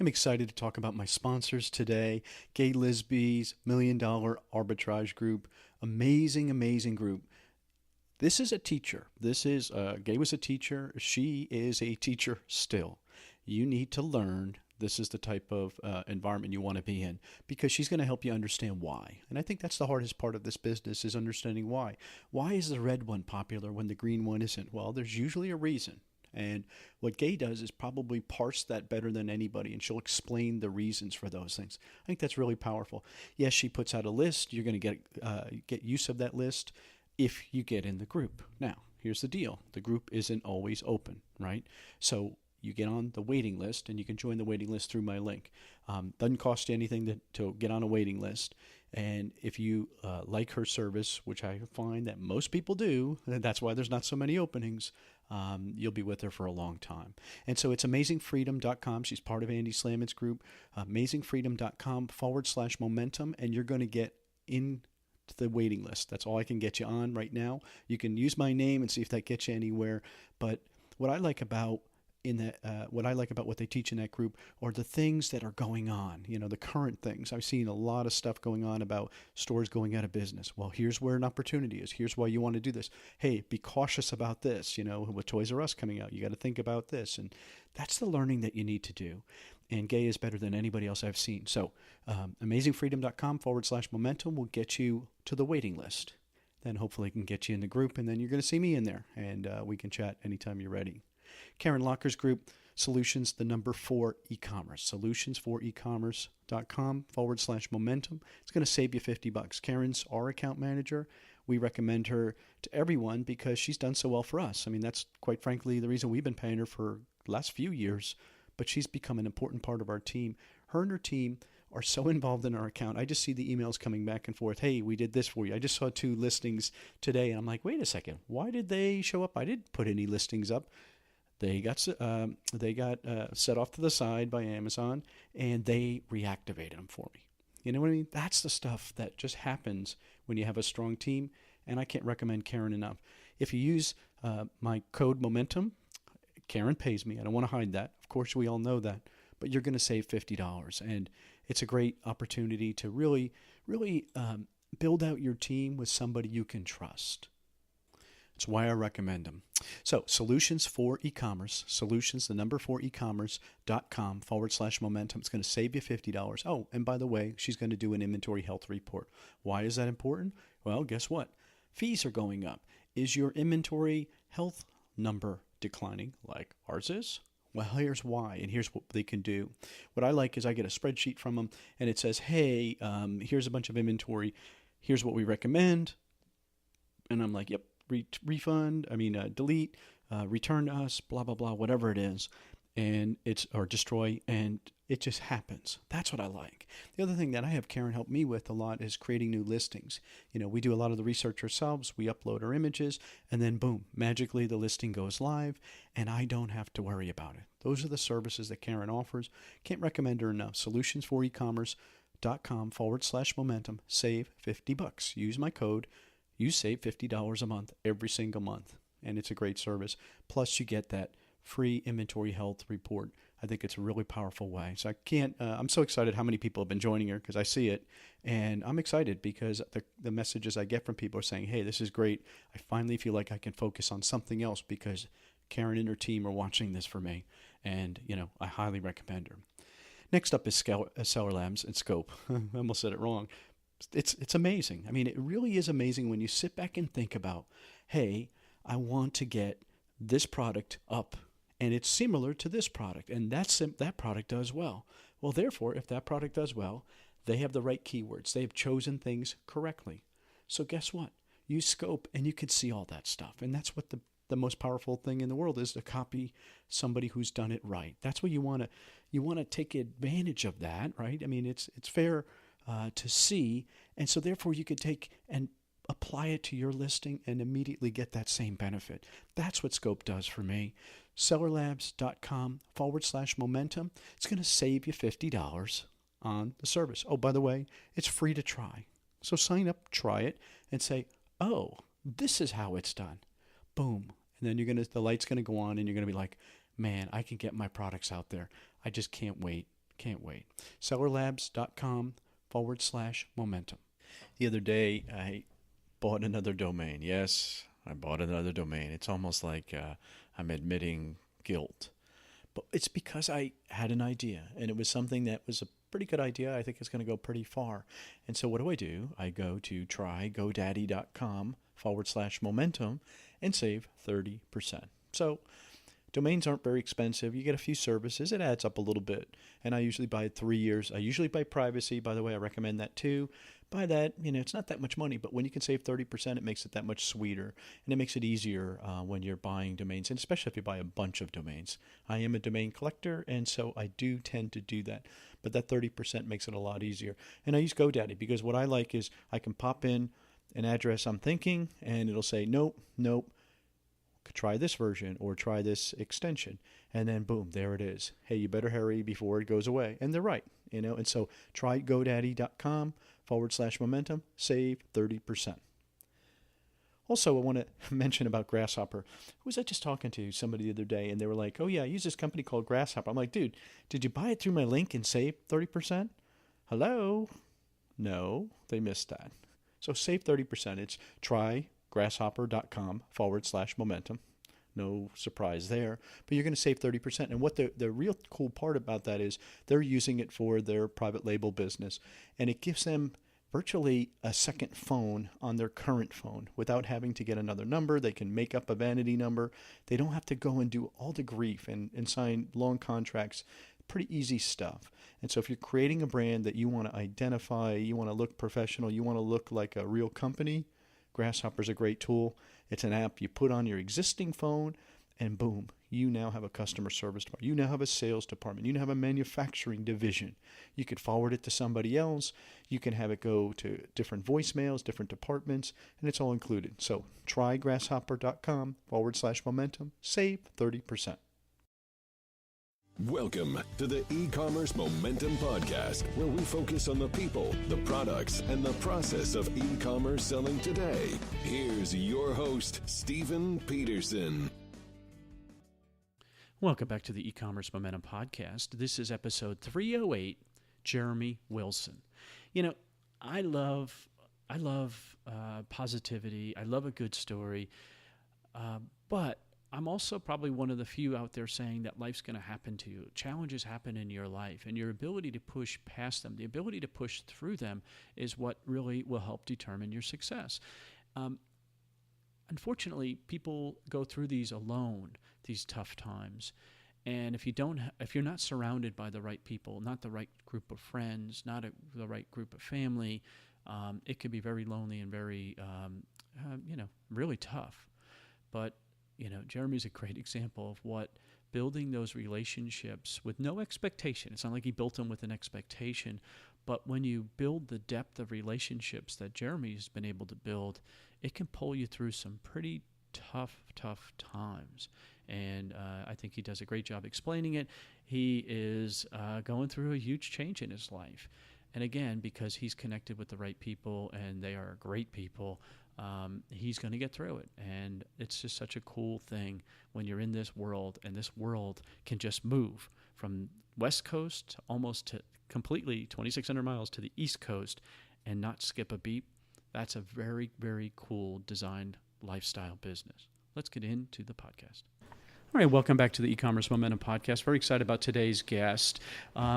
I'm excited to talk about my sponsors today. Gaye Lisby's $1 Million Arbitrage Group. Amazing, amazing group. This is a teacher. Gaye was a teacher. She is a teacher still. You need to learn. This is the type of environment you want to be in because she's going to help you understand why. And I think that's the hardest part of this business is understanding why. Why is the red one popular when the green one isn't? Well, there's usually a reason. And what Gaye does is probably parse that better than anybody, and she'll explain the reasons for those things. I think that's really powerful. Yes, she puts out a list. You're going to get use of that list if you get in the group. Now, here's the deal: the group isn't always open, right? So you get on the waiting list, and you can join the waiting list through my link. Doesn't cost you anything to get on a waiting list. And if you like her service, which I find that most people do, and that's why there's not so many openings, you'll be with her for a long time. And so it's amazingfreedom.com. She's part of Andy Slamon's group. Amazingfreedom.com/momentum, and you're going to get in the waiting list. That's all I can get you on right now. You can use my name and see if that gets you anywhere. But what I like about what they teach in that group are the things that are going on, the current things. I've seen a lot of stuff going on about stores going out of business. Well, here's where an opportunity is. Here's why you want to do this. Hey, be cautious about this. With Toys R Us coming out, you got to think about this. And that's the learning that you need to do. And Gaye is better than anybody else I've seen. So amazingfreedom.com/momentum will get you to the waiting list. Then hopefully can get you in the group, and then you're going to see me in there, and we can chat anytime you're ready. Karen Locker's group, Solutions, the number 4 e-commerce, solutions4ecommerce.com/momentum. It's going to save you $50. Karen's our account manager. We recommend her to everyone because she's done so well for us. I mean, that's quite frankly the reason we've been paying her for the last few years, but she's become an important part of our team. Her and her team are so involved in our account. I just see the emails coming back and forth. Hey, we did this for you. I just saw 2 listings today, and I'm like, wait a second. Why did they show up? I didn't put any listings up. They got set off to the side by Amazon, and they reactivated them for me. You know what I mean? That's the stuff that just happens when you have a strong team, and I can't recommend Karen enough. If you use my code Momentum, Karen pays me. I don't want to hide that. Of course, we all know that. But you're going to save $50, and it's a great opportunity to really, really build out your team with somebody you can trust. That's why I recommend them. So Solutions for e-commerce, solutions, the number 4 ecommerce.com/momentum. It's going to save you $50. Oh, and by the way, she's going to do an inventory health report. Why is that important? Well, guess what? Fees are going up. Is your inventory health number declining like ours is? Well, here's why, and here's what they can do. What I like is I get a spreadsheet from them, and it says, hey, here's a bunch of inventory. Here's what we recommend. And I'm like, yep. Delete, return to us, blah, blah, blah, whatever it is, or destroy, and it just happens. That's what I like. The other thing that I have Karen help me with a lot is creating new listings. We do a lot of the research ourselves. We upload our images, and then boom, magically the listing goes live, and I don't have to worry about it. Those are the services that Karen offers. Can't recommend her enough. Solutions4ecommerce.com/momentum. Save $50. Use my code. You save $50 a month every single month, and it's a great service. Plus, you get that free inventory health report. I think it's a really powerful way. So I'm so excited how many people have been joining her because I see it, and I'm excited because the messages I get from people are saying, hey, this is great. I finally feel like I can focus on something else because Karen and her team are watching this for me, and I highly recommend her. Next up is Sellerlabs and Scope. I almost said it wrong. It's amazing. I mean, it really is amazing when you sit back and think about, hey, I want to get this product up, and it's similar to this product, and that product does well. Well, therefore, if that product does well, they have the right keywords. They have chosen things correctly. So guess what? Use Scope, and you can see all that stuff, and that's what the most powerful thing in the world is, to copy somebody who's done it right. That's what you want to take advantage of that, right? I mean, it's fair to see, and so therefore you could take and apply it to your listing and immediately get that same benefit. That's what Scope does for me. Sellerlabs.com/momentum. It's going to save you $50 on the service. Oh, by the way, it's free to try. So sign up, try it, and say, oh, this is how it's done. Boom. And then the light's going to go on, and you're going to be like, man, I can get my products out there. I just can't wait. Can't wait. Sellerlabs.com/momentum. The other day, I bought another domain. Yes, I bought another domain. It's almost like I'm admitting guilt. But it's because I had an idea, and it was something that was a pretty good idea. I think it's going to go pretty far. And so what do? I go to trygodaddy.com/momentum and save 30%. So domains aren't very expensive. You get a few services. It adds up a little bit. And I usually buy 3 years. I usually buy privacy. By the way, I recommend that too. Buy that. It's not that much money, but when you can save 30%, it makes it that much sweeter. And it makes it easier when you're buying domains, and especially if you buy a bunch of domains. I am a domain collector, and so I do tend to do that. But that 30% makes it a lot easier. And I use GoDaddy because what I like is I can pop in an address I'm thinking, and it'll say, nope, try this version or try this extension. And then boom, there it is. Hey, you better hurry before it goes away. And they're right, And so try godaddy.com/momentum, save 30%. Also, I want to mention about Grasshopper. Who was I just talking to? Somebody the other day, and they were like, oh yeah, I use this company called Grasshopper. I'm like, dude, did you buy it through my link and save 30%? Hello? No, they missed that. So save 30%. It's trygrasshopper.com/momentum. No surprise there, but you're going to save 30%. And what the real cool part about that is they're using it for their private label business, and it gives them virtually a second phone on their current phone without having to get another number. They can make up a vanity number. They don't have to go and do all the grief and sign long contracts. Pretty easy stuff. And so if you're creating a brand that you want to identify, you want to look professional, you want to look like a real company, Grasshopper's a great tool. It's an app you put on your existing phone, and boom, you now have a customer service department. You now have a sales department. You now have a manufacturing division. You could forward it to somebody else. You can have it go to different voicemails, different departments, and it's all included. So try grasshopper.com/momentum. Save 30%. Welcome to the E-Commerce Momentum Podcast, where we focus on the people, the products, and the process of e-commerce selling today. Here's your host, Stephen Peterson. Welcome back to the E-Commerce Momentum Podcast. This is episode 308, Jeremy Wilson. I love positivity. I love a good story, but I'm also probably one of the few out there saying that life's going to happen to you. Challenges happen in your life, and your ability to push past them, the ability to push through them is what really will help determine your success. Unfortunately, people go through these alone, these tough times. And if you're not surrounded by the right people, not the right group of friends, not the right group of family, it can be very lonely and very, really tough. But Jeremy's a great example of what building those relationships with no expectation. It's not like he built them with an expectation, but when you build the depth of relationships that Jeremy's been able to build, it can pull you through some pretty tough times. And I think he does a great job explaining it. He is going through a huge change in his life. And again, because he's connected with the right people and they are great people, he's going to get through it. And it's just such a cool thing when you're in this world, and this world can just move from West Coast almost to completely 2,600 miles to the East Coast and not skip a beat. That's a very, very cool designed lifestyle business. Let's get into the podcast. All right, welcome back to the E-Commerce Momentum Podcast. Very excited about today's guest.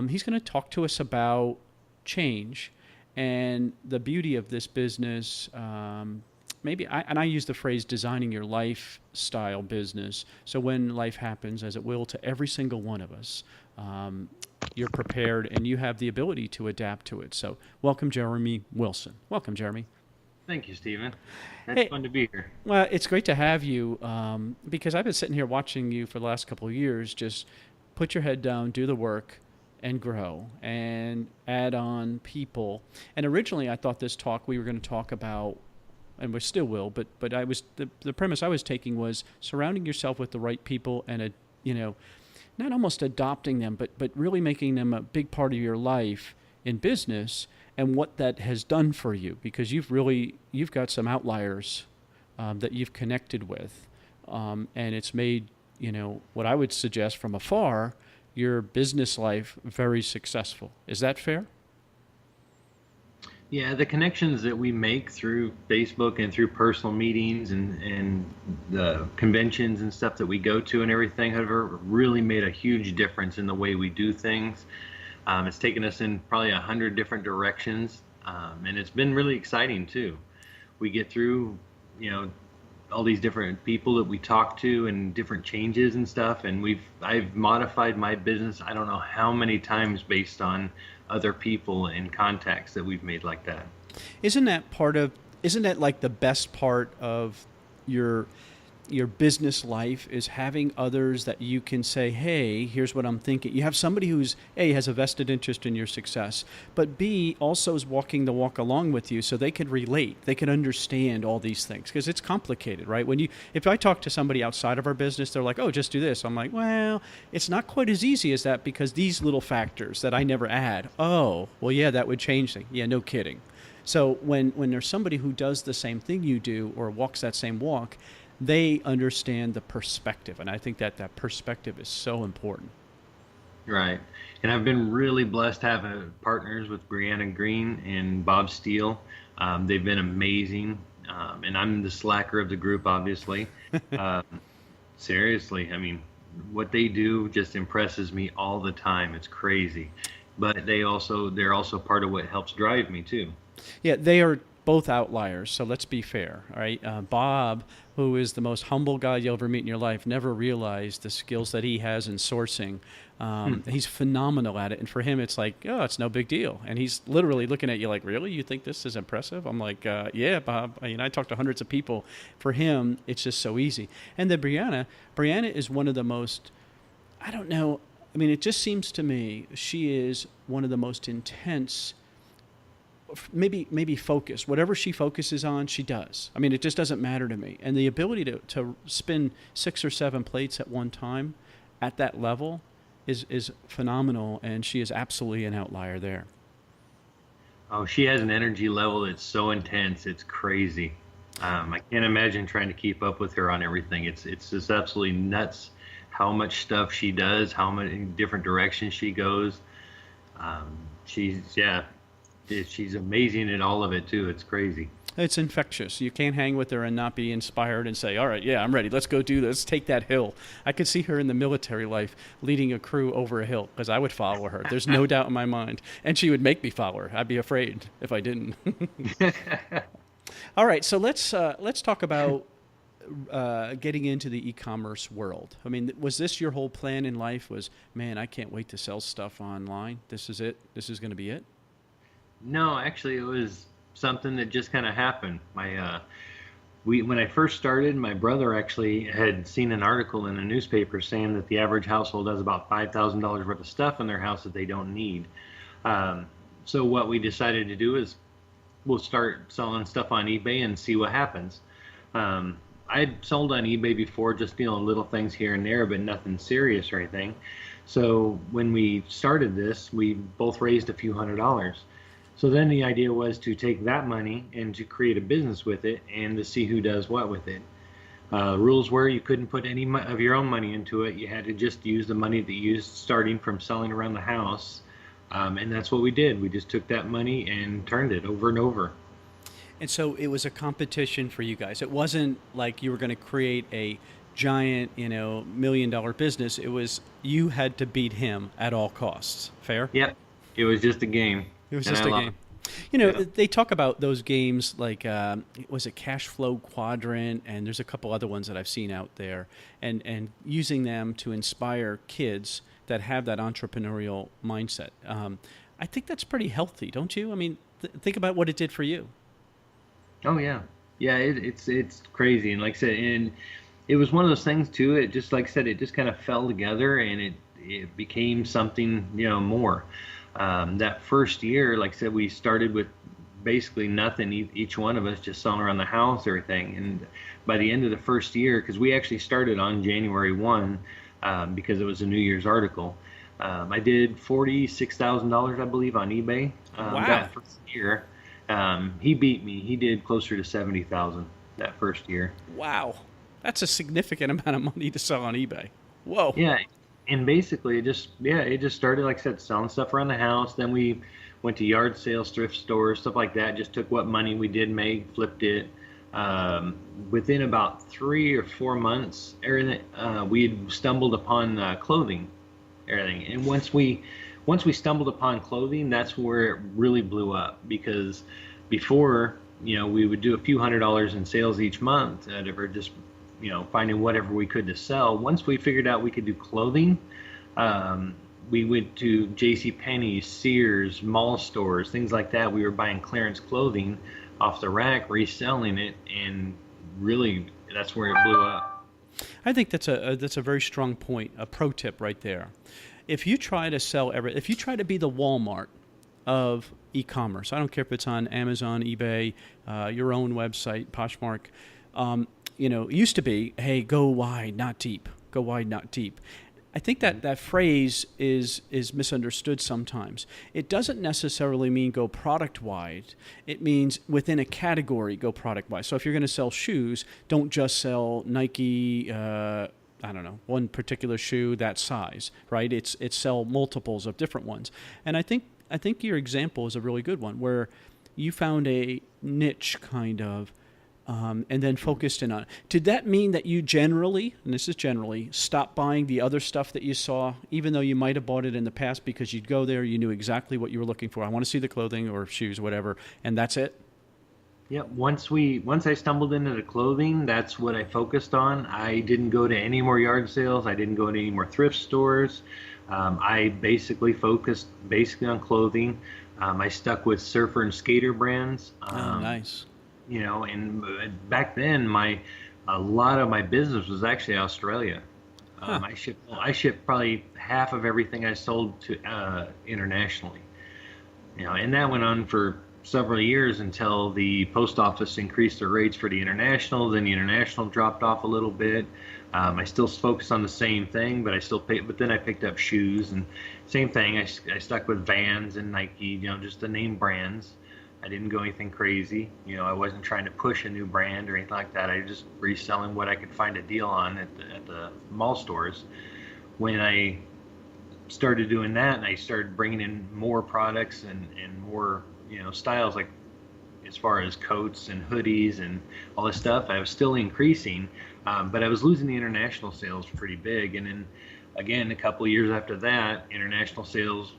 He's going to talk to us about change and the beauty of this business. I use the phrase designing your lifestyle business. So when life happens, as it will to every single one of us, you're prepared and you have the ability to adapt to it. So welcome, Jeremy Wilson. Welcome, Jeremy. Thank you, Stephen. It's fun to be here. Well, it's great to have you because I've been sitting here watching you for the last couple of years. Just put your head down, do the work, and grow, and add on people. And originally, I thought this talk we were going to talk about, and we still will, but I was the premise I was taking was surrounding yourself with the right people and not almost adopting them, but really making them a big part of your life in business, and what that has done for you, because you've got some outliers that you've connected with, and it's made what I would suggest from afar your business life very successful. Is that fair? Yeah, the connections that we make through Facebook and through personal meetings and the conventions and stuff that we go to and everything have really made a huge difference in the way we do things. It's taken us in probably 100 different directions, and it's been really exciting too. We get through, all these different people that we talk to and different changes and stuff, and I've modified my business I don't know how many times based on other people and contacts that we've made like that. Isn't that like the best part of your business life, is having others that you can say, hey, here's what I'm thinking. You have somebody who's A, has a vested interest in your success, but B, also is walking the walk along with you so they can relate. They can understand all these things because it's complicated, right? If I talk to somebody outside of our business, they're like, oh, just do this. I'm like, well, it's not quite as easy as that because these little factors that I never add. Oh, well, yeah, that would change things. Yeah, no kidding. So when there's somebody who does the same thing you do or walks that same walk, they understand the perspective. And I think that perspective is so important. Right. And I've been really blessed to have partners with Brianna Green and Bob Steele. They've been amazing. And I'm the slacker of the group, obviously. Seriously, I mean, what they do just impresses me all the time. It's crazy. But they're also part of what helps drive me too. Yeah, they are both outliers, so let's be fair, all right? Bob, who is the most humble guy you'll ever meet in your life, never realized the skills that he has in sourcing. He's phenomenal at it, and for him, it's like, oh, it's no big deal. And he's literally looking at you like, really? You think this is impressive? I'm like, yeah, Bob. I talk to hundreds of people. For him, it's just so easy. And then Brianna is one of the most, I don't know, I mean, it just seems to me she is one of the most intense, maybe focused. Whatever she focuses on, she does. I mean, it just doesn't matter to me. And the ability to spin 6 or 7 plates at one time at that level is phenomenal, and she is absolutely an outlier there. Oh, she has an energy level that's so intense, it's crazy. I can't imagine trying to keep up with her on everything. It's just absolutely nuts how much stuff she does, how many different directions she goes. She's amazing at all of it too. It's crazy. It's infectious. You can't hang with her and not be inspired and say, all right, yeah, I'm ready. Let's go do this. Let's take that hill. I could see her in the military life leading a crew over a hill because I would follow her. There's no doubt in my mind. And she would make me follow her. I'd be afraid if I didn't. All right, so let's talk about getting into the e-commerce world. I mean, was this your whole plan in life? Was, man, I can't wait to sell stuff online. This is it. This is going to be it. No, actually, it was something that just kind of happened. When I first started, my brother actually had seen an article in a newspaper saying that the average household has about $5,000 worth of stuff in their house that they don't need. So what we decided to do is we'll start selling stuff on eBay and see what happens. I'd sold on eBay before, just little things here and there, but nothing serious or anything. So when we started this, we both raised a few $100s. So then the idea was to take that money and to create a business with it and to see who does what with it. Rules were you couldn't put any of your own money into it. You had to just use the money that you used starting from selling around the house. And that's what we did. We just took that money and turned it over and over. And so it was a competition for you guys. It wasn't like you were going to create a giant, $1 million business. It was you had to beat him at all costs. Fair? Yep. It was just a game. It was just a game. They talk about those games like, was it Cash Flow Quadrant? And there's a couple other ones that I've seen out there. And using them to inspire kids that have that entrepreneurial mindset. I think that's pretty healthy, don't you? I mean, think about what it did for you. Oh, yeah. Yeah, it's crazy. And like I said, and it was one of those things, too. It just, like I said, it just kind of fell together and it became something, more. That first year, like I said, we started with basically nothing, each one of us just selling around the house, everything. And by the end of the first year, because we actually started on January 1, because it was a New Year's article, I did $46,000, I believe, on eBay. Wow. That first year. He beat me. He did closer to $70,000 that first year. Wow. That's a significant amount of money to sell on eBay. Whoa. Yeah. And basically it just started, like I said, selling stuff around the house. Then we went to yard sales, thrift stores, stuff like that. Just took what money we did make, flipped it. Within about 3 or 4 months, everything we had stumbled upon clothing, everything. And once we stumbled upon clothing, that's where it really blew up. Because before, we would do a few $100s in sales each month, or just finding whatever we could to sell. Once we figured out we could do clothing, we went to JCPenney, Sears, mall stores, things like that. We were buying clearance clothing off the rack, reselling it, and really that's where it blew up. I think that's a very strong point, a pro tip right there. If you try to sell if you try to be the Walmart of e-commerce, I don't care if it's on Amazon, eBay, your own website, Poshmark, it used to be, hey, go wide, not deep. Go wide, not deep. I think that phrase is misunderstood sometimes. It doesn't necessarily mean go product wide. It means within a category, go product wide. So if you're going to sell shoes, don't just sell Nike, one particular shoe that size, right? It's sell multiples of different ones. And I think your example is a really good one, where you found a niche kind of, and then focused in on it. Did that mean that you generally, and this is generally, stopped buying the other stuff that you saw, even though you might have bought it in the past because you'd go there, you knew exactly what you were looking for? I want to see the clothing or shoes, whatever, and that's it? Yeah, once I stumbled into the clothing, that's what I focused on. I didn't go to any more yard sales. I didn't go to any more thrift stores. I basically focused on clothing. I stuck with surfer and skater brands. Nice. And back then, a lot of my business was actually Australia. I shipped probably half of everything I sold to internationally. And that went on for several years until the post office increased their rates for the international. Then the international dropped off a little bit. I still focused on the same thing, but then I picked up shoes, and same thing. I stuck with Vans and Nike, just the name brands. I didn't go anything crazy. I wasn't trying to push a new brand or anything like that. I was just reselling what I could find a deal on at the mall stores. When I started doing that, and I started bringing in more products and more, styles, like as far as coats and hoodies and all this stuff, I was still increasing, but I was losing the international sales pretty big. And then again, a couple of years after that, international sales,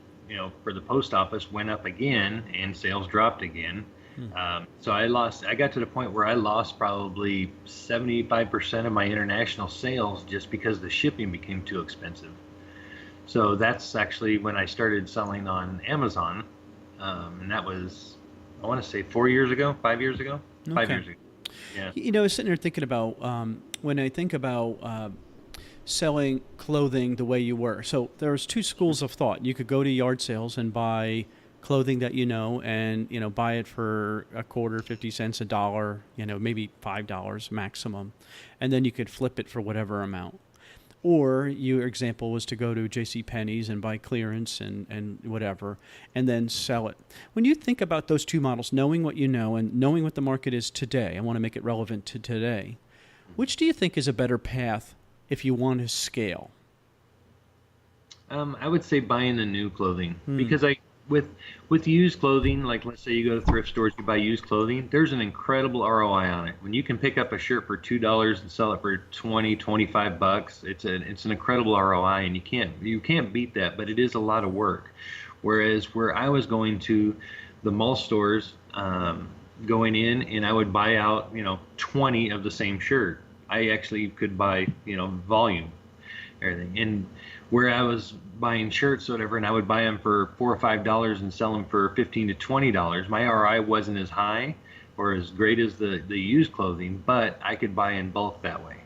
for the post office went up again, and sales dropped again. So I got to the point where I lost probably 75% of my international sales just because the shipping became too expensive. So that's actually when I started selling on Amazon. And that was, I want to say 5 years ago. Okay. 5 years ago. Yeah. I was sitting there thinking about, when I think about selling clothing the way you were. So there's two schools of thought. You could go to yard sales and buy clothing that and buy it for a quarter, 50 cents, $1, maybe $5 maximum, and then you could flip it for whatever amount. Or your example was to go to JCPenney's and buy clearance and whatever, and then sell it. When you think about those two models, knowing what you know and knowing what the market is today, I want to make it relevant to today, which do you think is a better path if you want to scale? I would say buying the new clothing, because with used clothing, like let's say you go to thrift stores, you buy used clothing, there's an incredible ROI on it. When you can pick up a shirt for $2 and sell it for $20-$25, it's an incredible ROI, and you can't beat that. But it is a lot of work. Whereas where I was going to the mall stores, going in, and I would buy out 20 of the same shirt. I actually could buy volume, everything. And where I was buying shirts or whatever, and I would buy them for $4 or $5 and sell them for $15 to $20, my ROI wasn't as high or as great as the used clothing, but I could buy in bulk that way.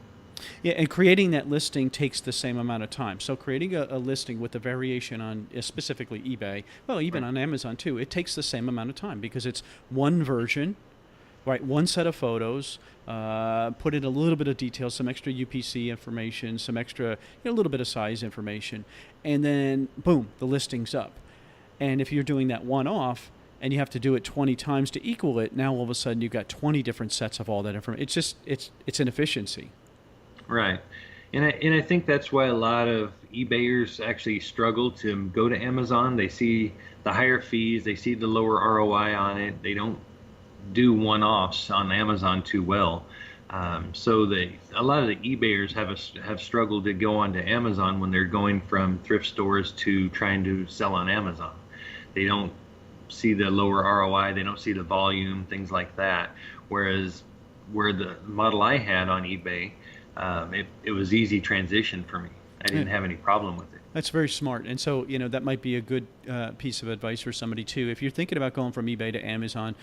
Yeah, and creating that listing takes the same amount of time. So creating a listing with a variation on specifically eBay, well, even on Amazon too, it takes the same amount of time because it's one version, right? One set of photos, put in a little bit of detail, some extra UPC information, some extra, a little bit of size information, and then boom, the listing's up. And if you're doing that one-off and you have to do it 20 times to equal it, now all of a sudden you've got 20 different sets of all that information. It's just, it's inefficiency. Right. And I think that's why a lot of eBayers actually struggle to go to Amazon. They see the higher fees, they see the lower ROI on it. They don't do one-offs on Amazon too well. So a lot of the eBayers have struggled to go onto Amazon when they're going from thrift stores to trying to sell on Amazon. They don't see the lower ROI, they don't see the volume, things like that. Whereas where the model I had on eBay, it was easy transition for me. I didn't have any problem with it. That's very smart. And so, that might be a good piece of advice for somebody too. If you're thinking about going from eBay to Amazon,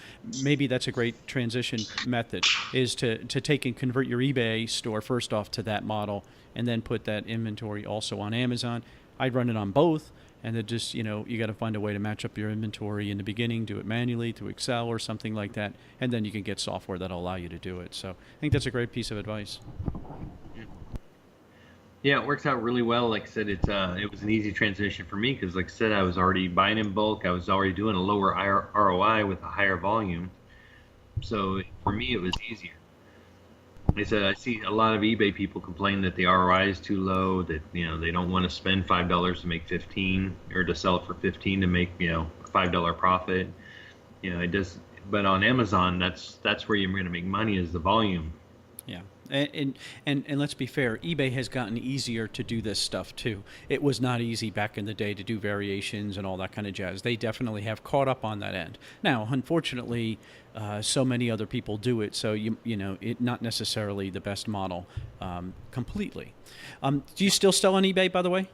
maybe that's a great transition method, is to take and convert your eBay store first off to that model and then put that inventory also on Amazon. I'd run it on both. And then just, you got to find a way to match up your inventory in the beginning, do it manually through Excel or something like that. And then you can get software that'll allow you to do it. So I think that's a great piece of advice. Yeah, it works out really well. Like I said, it was an easy transition for me because, like I said, I was already buying in bulk. I was already doing a lower ROI with a higher volume. So for me, it was easier. Like I said, I see a lot of eBay people complain that the ROI is too low, that they don't want to spend $5 to make 15 or to sell it for 15 to make a $5 profit. It does. But on Amazon, that's where you're going to make money, is the volume. Yeah. And let's be fair, eBay has gotten easier to do this stuff too. It was not easy back in the day to do variations and all that kind of jazz. They definitely have caught up on that end. Now, unfortunately, so many other people do it, so it not necessarily the best model completely. Do you still sell on eBay, by the way?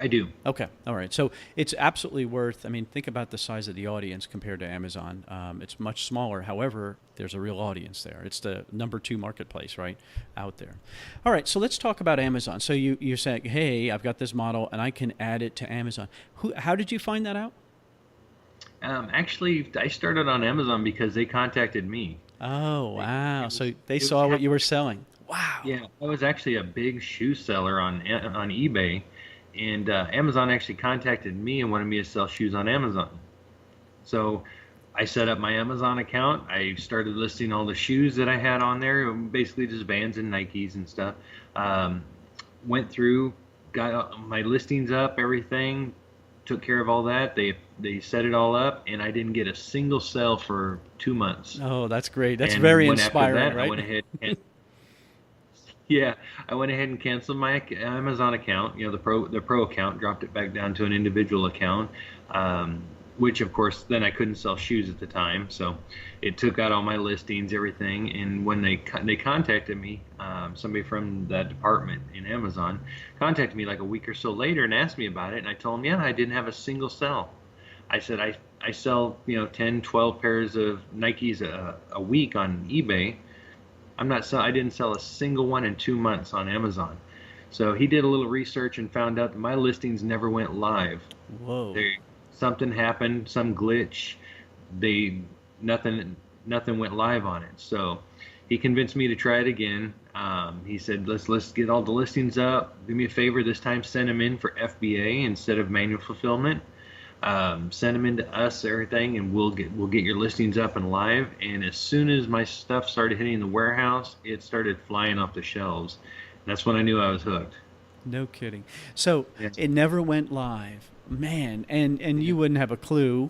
I do. Okay. All right. So it's absolutely worth, think about the size of the audience compared to Amazon. It's much smaller. However, there's a real audience there. It's the number 2 marketplace, right, out there. All right. So let's talk about Amazon. So you're saying, hey, I've got this model and I can add it to Amazon. How did you find that out? Actually, I started on Amazon because they contacted me. Oh, wow. So they saw what you were selling. Wow. Yeah. I was actually a big shoe seller on eBay. And Amazon actually contacted me and wanted me to sell shoes on Amazon. So I set up my Amazon account. I started listing all the shoes that I had on there, basically just Vans and Nikes and stuff. Went through, got my listings up, everything, took care of all that. They set it all up, and I didn't get a single sale for 2 months. Oh, that's great. That's very inspiring, after that, right? I went ahead and yeah, I went ahead and canceled my Amazon account, the pro account, dropped it back down to an individual account, which of course then I couldn't sell shoes at the time, so it took out all my listings, everything. And when they contacted me, somebody from that department in Amazon contacted me like a week or so later and asked me about it, and I told them, yeah, I didn't have a single sell. I said I sell 10, 12 pairs of Nikes a week on eBay. I didn't sell a single one in 2 months on Amazon. So he did a little research and found out that my listings never went live. Whoa. Something happened, some glitch. Nothing went live on it. So he convinced me to try it again. He said, let's get all the listings up. Do me a favor, this time send them in for FBA instead of manual fulfillment. Send them into us, everything, and we'll get your listings up and live. And as soon as my stuff started hitting the warehouse, it started flying off the shelves. That's when I knew I was hooked. No kidding. So yeah. It never went live, man. And you wouldn't have a clue,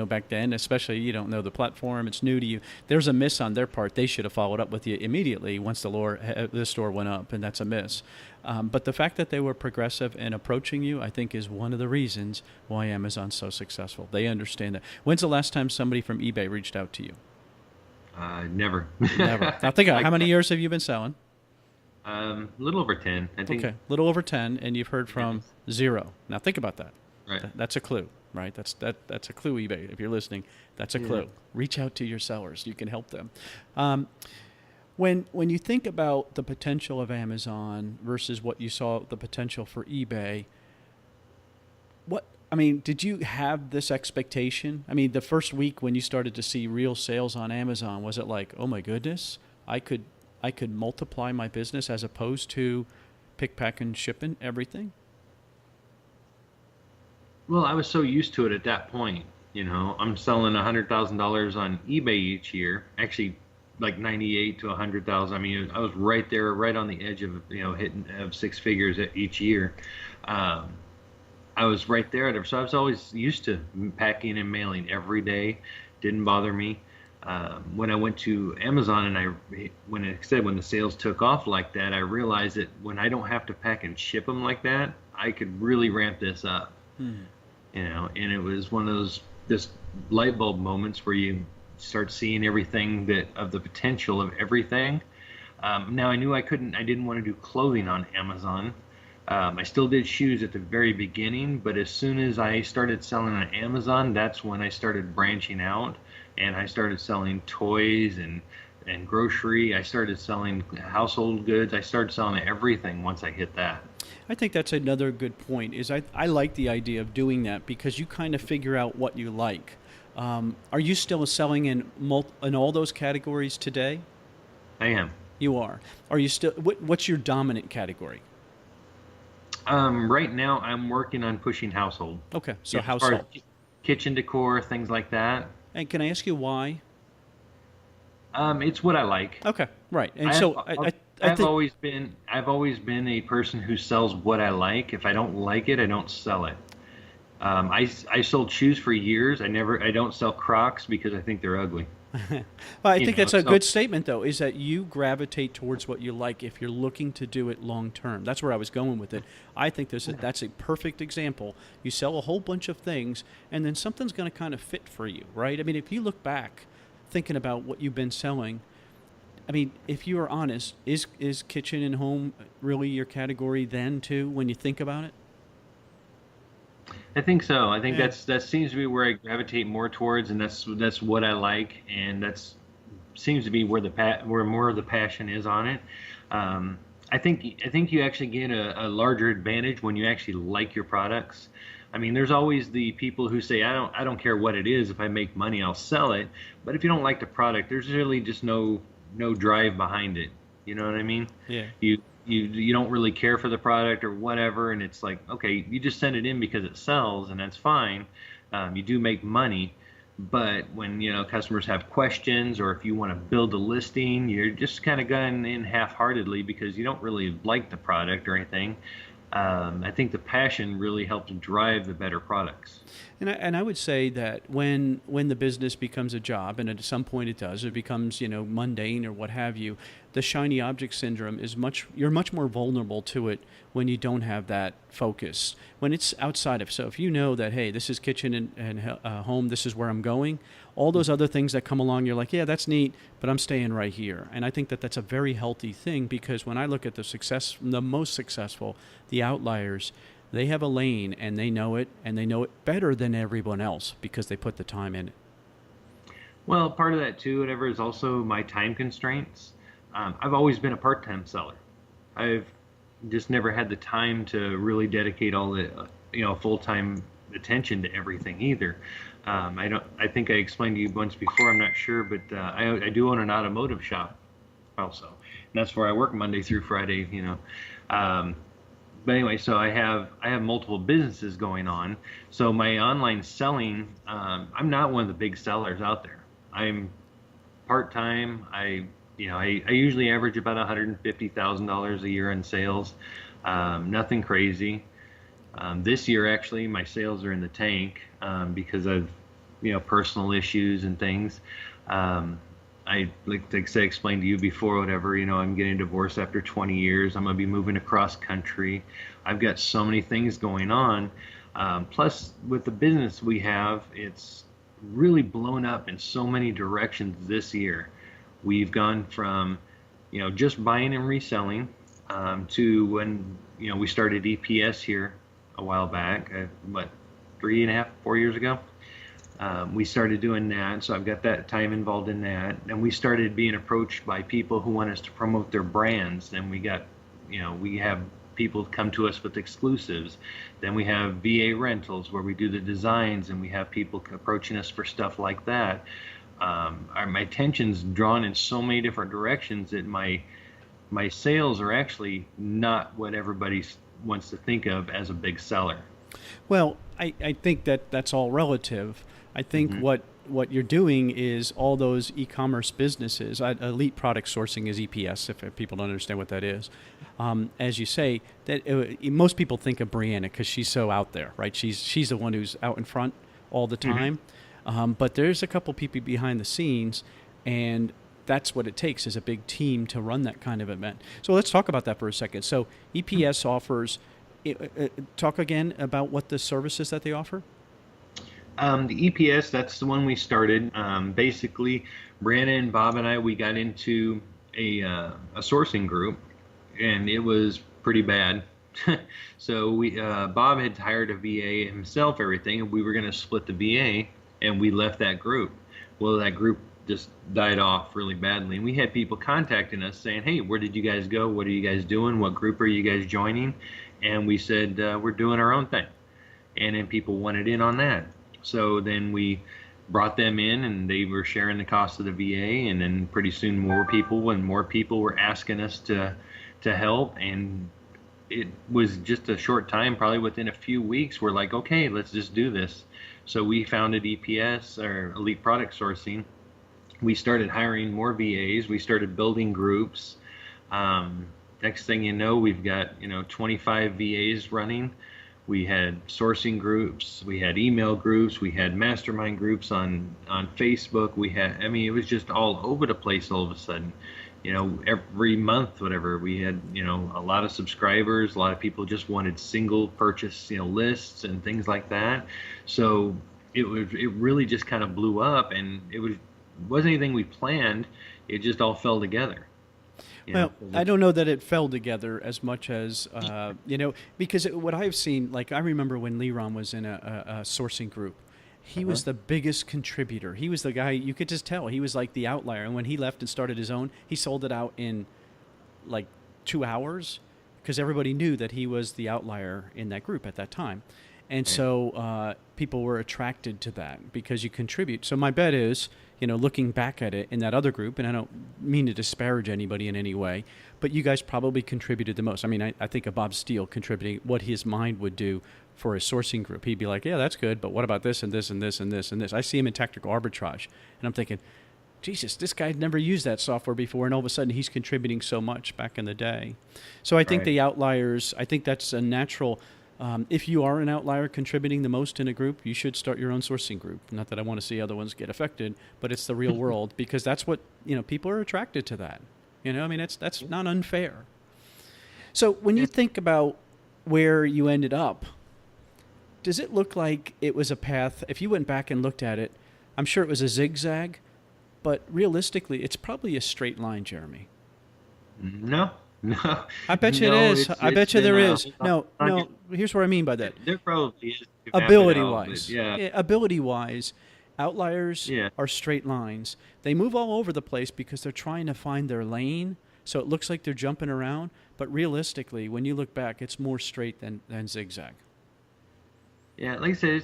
back then, especially you don't know the platform. It's new to you. There's a miss on their part. They should have followed up with you immediately once the store went up, and that's a miss. But the fact that they were progressive and approaching you, I think, is one of the reasons why Amazon's so successful. They understand that. When's the last time somebody from eBay reached out to you? Never. Never. Now think about how many years have you been selling? A little over 10, I think. Okay, a little over 10, and you've heard from 0. Now think about that. Right. That's a clue, right? That's a clue, eBay. If you're listening, that's a clue. Reach out to your sellers. You can help them. When you think about the potential of Amazon versus what you saw the potential for eBay, did you have this expectation? The first week when you started to see real sales on Amazon, was it like, oh my goodness, I could multiply my business as opposed to pick, pack, and shipping everything? Well, I was so used to it at that point. I'm selling $100,000 on eBay each year. Actually, like 98 to 100,000. I mean, I was right there, right on the edge of hitting of six figures each year. I was right there. So I was always used to packing and mailing every day. Didn't bother me. When I went to Amazon and when the sales took off like that, I realized that when I don't have to pack and ship them like that, I could really ramp this up. And it was one of those just light bulb moments where you start seeing everything of the potential of everything. Now I knew I didn't want to do clothing on Amazon. I still did shoes at the very beginning, but as soon as I started selling on Amazon, that's when I started branching out, and I started selling toys and grocery. I started selling household goods. I started selling everything once I hit that. I think that's another good point. Is I like the idea of doing that because you kind of figure out what you like. Are you still selling in all those categories today? I am. You are. Are you still? What's your dominant category? Right now, I'm working on pushing household. Okay, so household, kitchen decor, things like that. And can I ask you why? It's what I like. Okay, right. And I've always been a person who sells what I like. If I don't like it, I don't sell it. I sold shoes for years. I don't sell Crocs because I think they're ugly. Well, I think that's a good statement, though, is that you gravitate towards what you like if you're looking to do it long term. That's where I was going with it. I think that's a perfect example. You sell a whole bunch of things, and then something's going to kind of fit for you, right? I mean, if you look back, thinking about what you've been selling, I mean, if you are honest, is kitchen and home really your category then, too, when you think about it? I think so. I think that seems to be where I gravitate more towards, and that's what I like, and that's seems to be where more of the passion is on it. I think you actually get a larger advantage when you actually like your products. I mean, there's always the people who say, I don't care what it is. If I make money, I'll sell it. But if you don't like the product, there's really just no drive behind it. You know what I mean? Yeah. You don't really care for the product or whatever, and it's like, okay, you just send it in because it sells, and that's fine. You do make money, but when customers have questions, or if you want to build a listing, you're just kind of going in half-heartedly because you don't really like the product or anything. I think the passion really helps drive the better products. And I would say that when the business becomes a job, and at some point it does, it becomes mundane or what have you, the shiny object syndrome you're much more vulnerable to it when you don't have that focus. When it's outside of, so if you know that, hey, this is kitchen and home, this is where I'm going, all those other things that come along, you're like, yeah, that's neat, but I'm staying right here. And I think that that's a very healthy thing, because when I look at the most successful, the outliers, they have a lane and they know it better than everyone else because they put the time in it. Well, part of that too, whatever, is also my time constraints. I've always been a part-time seller. I've just never had the time to really dedicate all the full-time attention to everything either. I think I explained to you once before, I'm not sure, but I do own an automotive shop also, and that's where I work Monday through Friday. But anyway, so I have multiple businesses going on. So my online selling, I'm not one of the big sellers out there. I'm part-time. I usually average about $150,000 a year in sales. Nothing crazy. This year, actually, my sales are in the tank because of personal issues and things. I explained to you before, whatever, I'm getting divorced after 20 years. I'm going to be moving across country. I've got so many things going on. Plus, with the business we have, it's really blown up in so many directions this year. We've gone from, just buying and reselling to when, we started EPS here a while back, 3.5, 4 years ago. We started doing that, so I've got that time involved in that. And we started being approached by people who want us to promote their brands. And we got, we have people come to us with exclusives. Then we have VA rentals where we do the designs, and we have people approaching us for stuff like that. My attention's drawn in so many different directions that my sales are actually not what everybody wants to think of as a big seller. Well, I think that's all relative. I think what you're doing is all those e-commerce businesses. Elite Product Sourcing is EPS, if people don't understand what that is. As you say, that most people think of Brianna because she's so out there, right? She's the one who's out in front all the time. But there's a couple people behind the scenes, and that's what it takes, is a big team to run that kind of event. So let's talk about that for a second. So EPS offers, talk again about what the services that they offer. The EPS, that's the one we started. Basically, Brianna and Bob and I, we got into a sourcing group, and it was pretty bad. So Bob had hired a VA himself, everything, and we were going to split the VA, and we left that group. Well, that group just died off really badly, and we had people contacting us saying, hey, where did you guys go? What are you guys doing? What group are you guys joining? And we said, we're doing our own thing. And then people wanted in on that. So then we brought them in, and they were sharing the cost of the VA, and then pretty soon more people were asking us to help, and it was just a short time, probably within a few weeks, we're like, okay, let's just do this. So we founded EPS, or Elite Product Sourcing. We started hiring more VAs. We started building groups. Next thing you know, we've got 25 VAs running. We had sourcing groups, we had email groups, we had mastermind groups on Facebook. It was just all over the place all of a sudden. Every month, whatever, we had, a lot of subscribers, a lot of people just wanted single purchase, lists and things like that. So it really just kind of blew up, and it wasn't anything we planned. It just all fell together. Well, I don't know that it fell together as much as, because what I've seen, like I remember when Leron was in a sourcing group, he was the biggest contributor. He was the guy, you could just tell, he was like the outlier. And when he left and started his own, he sold it out in like 2 hours because everybody knew that he was the outlier in that group at that time. And so people were attracted to that because you contribute. So my bet is, looking back at it in that other group, and I don't mean to disparage anybody in any way, but you guys probably contributed the most. I mean, I think of Bob Steele contributing what his mind would do for a sourcing group. He'd be like, yeah, that's good, but what about this and this and this and this and this? I see him in tactical arbitrage, and I'm thinking, Jesus, this guy had never used that software before, and all of a sudden he's contributing so much back in the day. So I think the outliers, I think that's a natural. If you are an outlier contributing the most in a group, you should start your own sourcing group. Not that I want to see other ones get affected, but it's the real world, because that's what, people are attracted to that. That's not unfair. So when you think about where you ended up, does it look like it was a path? If you went back and looked at it, I'm sure it was a zigzag, but realistically, it's probably a straight line, Jeremy. No. I bet you it is. I bet you there is. No. Here's what I mean by that. There probably is. Ability-wise. Ability-wise, outliers are straight lines. They move all over the place because they're trying to find their lane, so it looks like they're jumping around. But realistically, when you look back, it's more straight than zigzag. Yeah, like I said,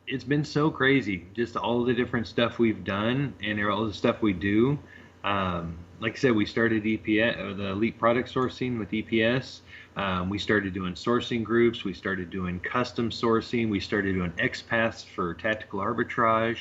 it's been so crazy. Just all the different stuff we've done and all the stuff we do. Like I said, we started EPS, the Elite Product Sourcing with EPS. We started doing sourcing groups. We started doing custom sourcing. We started doing XPaths for tactical arbitrage.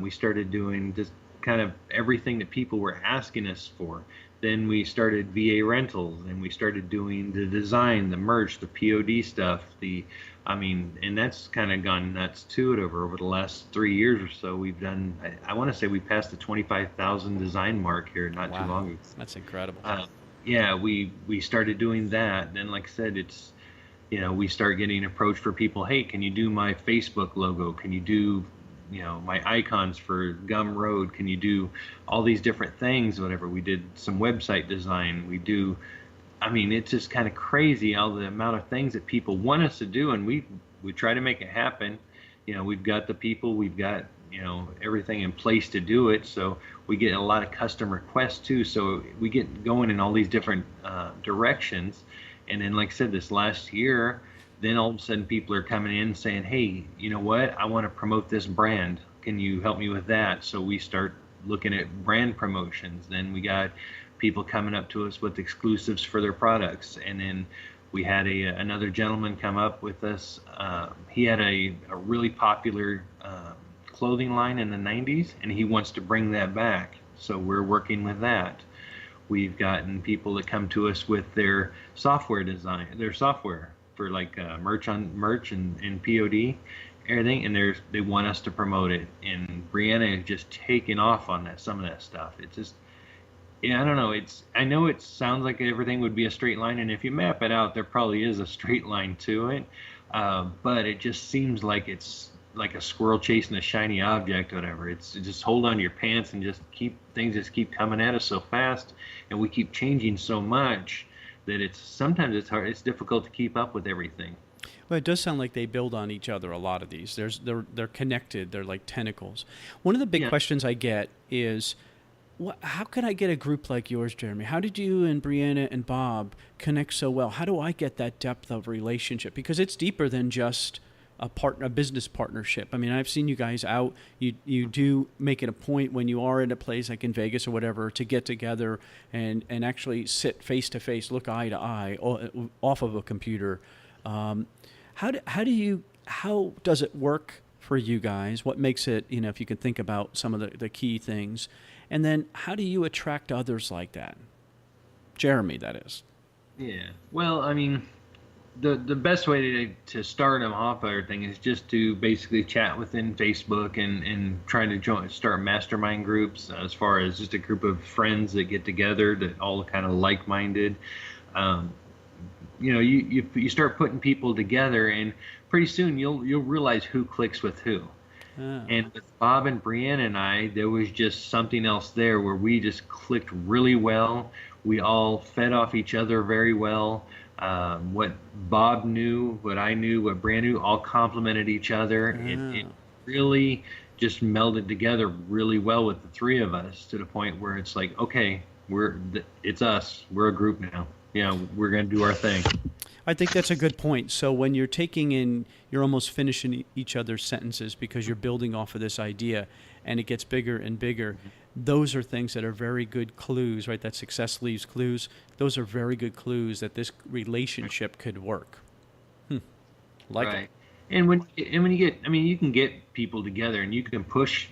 We started doing just kind of everything that people were asking us for. Then we started VA rentals, and we started doing the design, the merch, the POD stuff, and that's kind of gone nuts too. Over the last 3 years or so, we've done, I want to say we passed the 25,000 design mark here not too long ago. That's incredible. We started doing that. Then, like I said, it's, we start getting approached for people. Hey, can you do my Facebook logo? Can you do, my icons for Gumroad? Can you do all these different things? Whatever. We did some website design. We do. It's just kind of crazy all the amount of things that people want us to do, and we try to make it happen. We've got the people, we've got everything in place to do it. So we get a lot of custom requests too. So we get going in all these different directions. And then, like I said, this last year, then all of a sudden people are coming in saying, hey, you know what? I want to promote this brand. Can you help me with that? So we start looking at brand promotions. Then we got people coming up to us with exclusives for their products. And then we had another gentleman come up with us. He had a really popular clothing line in the 90s, and he wants to bring that back. So we're working with that. We've gotten people that come to us with their software design, their software for like merch and POD, everything, and they want us to promote it. And Brianna is just taking off on some of that stuff. It's just, yeah, I don't know. I know it sounds like everything would be a straight line, and if you map it out, there probably is a straight line to it. But it just seems like it's like a squirrel chasing a shiny object, whatever. It's just hold on to your pants and things just keep coming at us so fast, and we keep changing so much that sometimes it's hard. It's difficult to keep up with everything. Well, it does sound like they build on each other, a lot of these. They're connected. They're like tentacles. One of the big questions I get is, how can I get a group like yours, Jeremy? How did you and Brianna and Bob connect so well? How do I get that depth of relationship? Because it's deeper than just a business partnership. I mean, I've seen you guys out. You do make it a point when you are in a place like in Vegas or whatever to get together and actually sit face to face, look eye to eye off of a computer. How does it work for you guys? What makes it, if you could think about some of the key things, and then how do you attract others like that? Jeremy, that is. Yeah. Well, I mean, the best way to start them off everything is just to basically chat within Facebook and try to start mastermind groups, as far as just a group of friends that get together that all kind of like-minded. You start putting people together, and pretty soon you'll realize who clicks with who. And with Bob and Brianna and I, there was just something else there where we just clicked really well. We all fed off each other very well. What Bob knew, what I knew, what Brianna knew, all complemented each other. It really just melded together really well with the three of us, to the point where it's like, okay, it's us. We're a group now. We're going to do our thing. I think that's a good point. So when you're you're almost finishing each other's sentences because you're building off of this idea, and it gets bigger and bigger. Mm-hmm. Those are things that are very good clues, right? That success leaves clues. Those are very good clues that this relationship could work. Right. And when you get, you can get people together, and you can push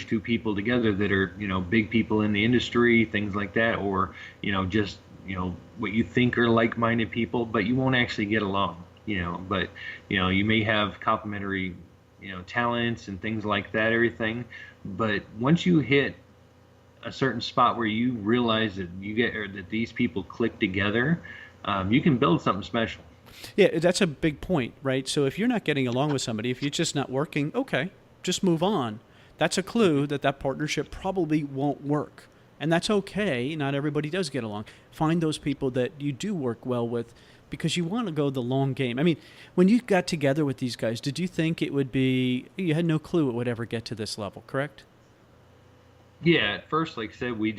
two people together that are, big people in the industry, things like that, or, just, what you think are like-minded people, but you won't actually get along, but, you may have complementary, talents and things like that, everything. But once you hit a certain spot where you realize that that these people click together, you can build something special. Yeah, that's a big point, right? So if you're not getting along with somebody, if you're just not working, okay, just move on. That's a clue that partnership probably won't work. And that's okay. Not everybody does get along. Find those people that you do work well with, because you want to go the long game. I mean, when you got together with these guys, did you think you had no clue it would ever get to this level, correct? Yeah, at first, like I said, we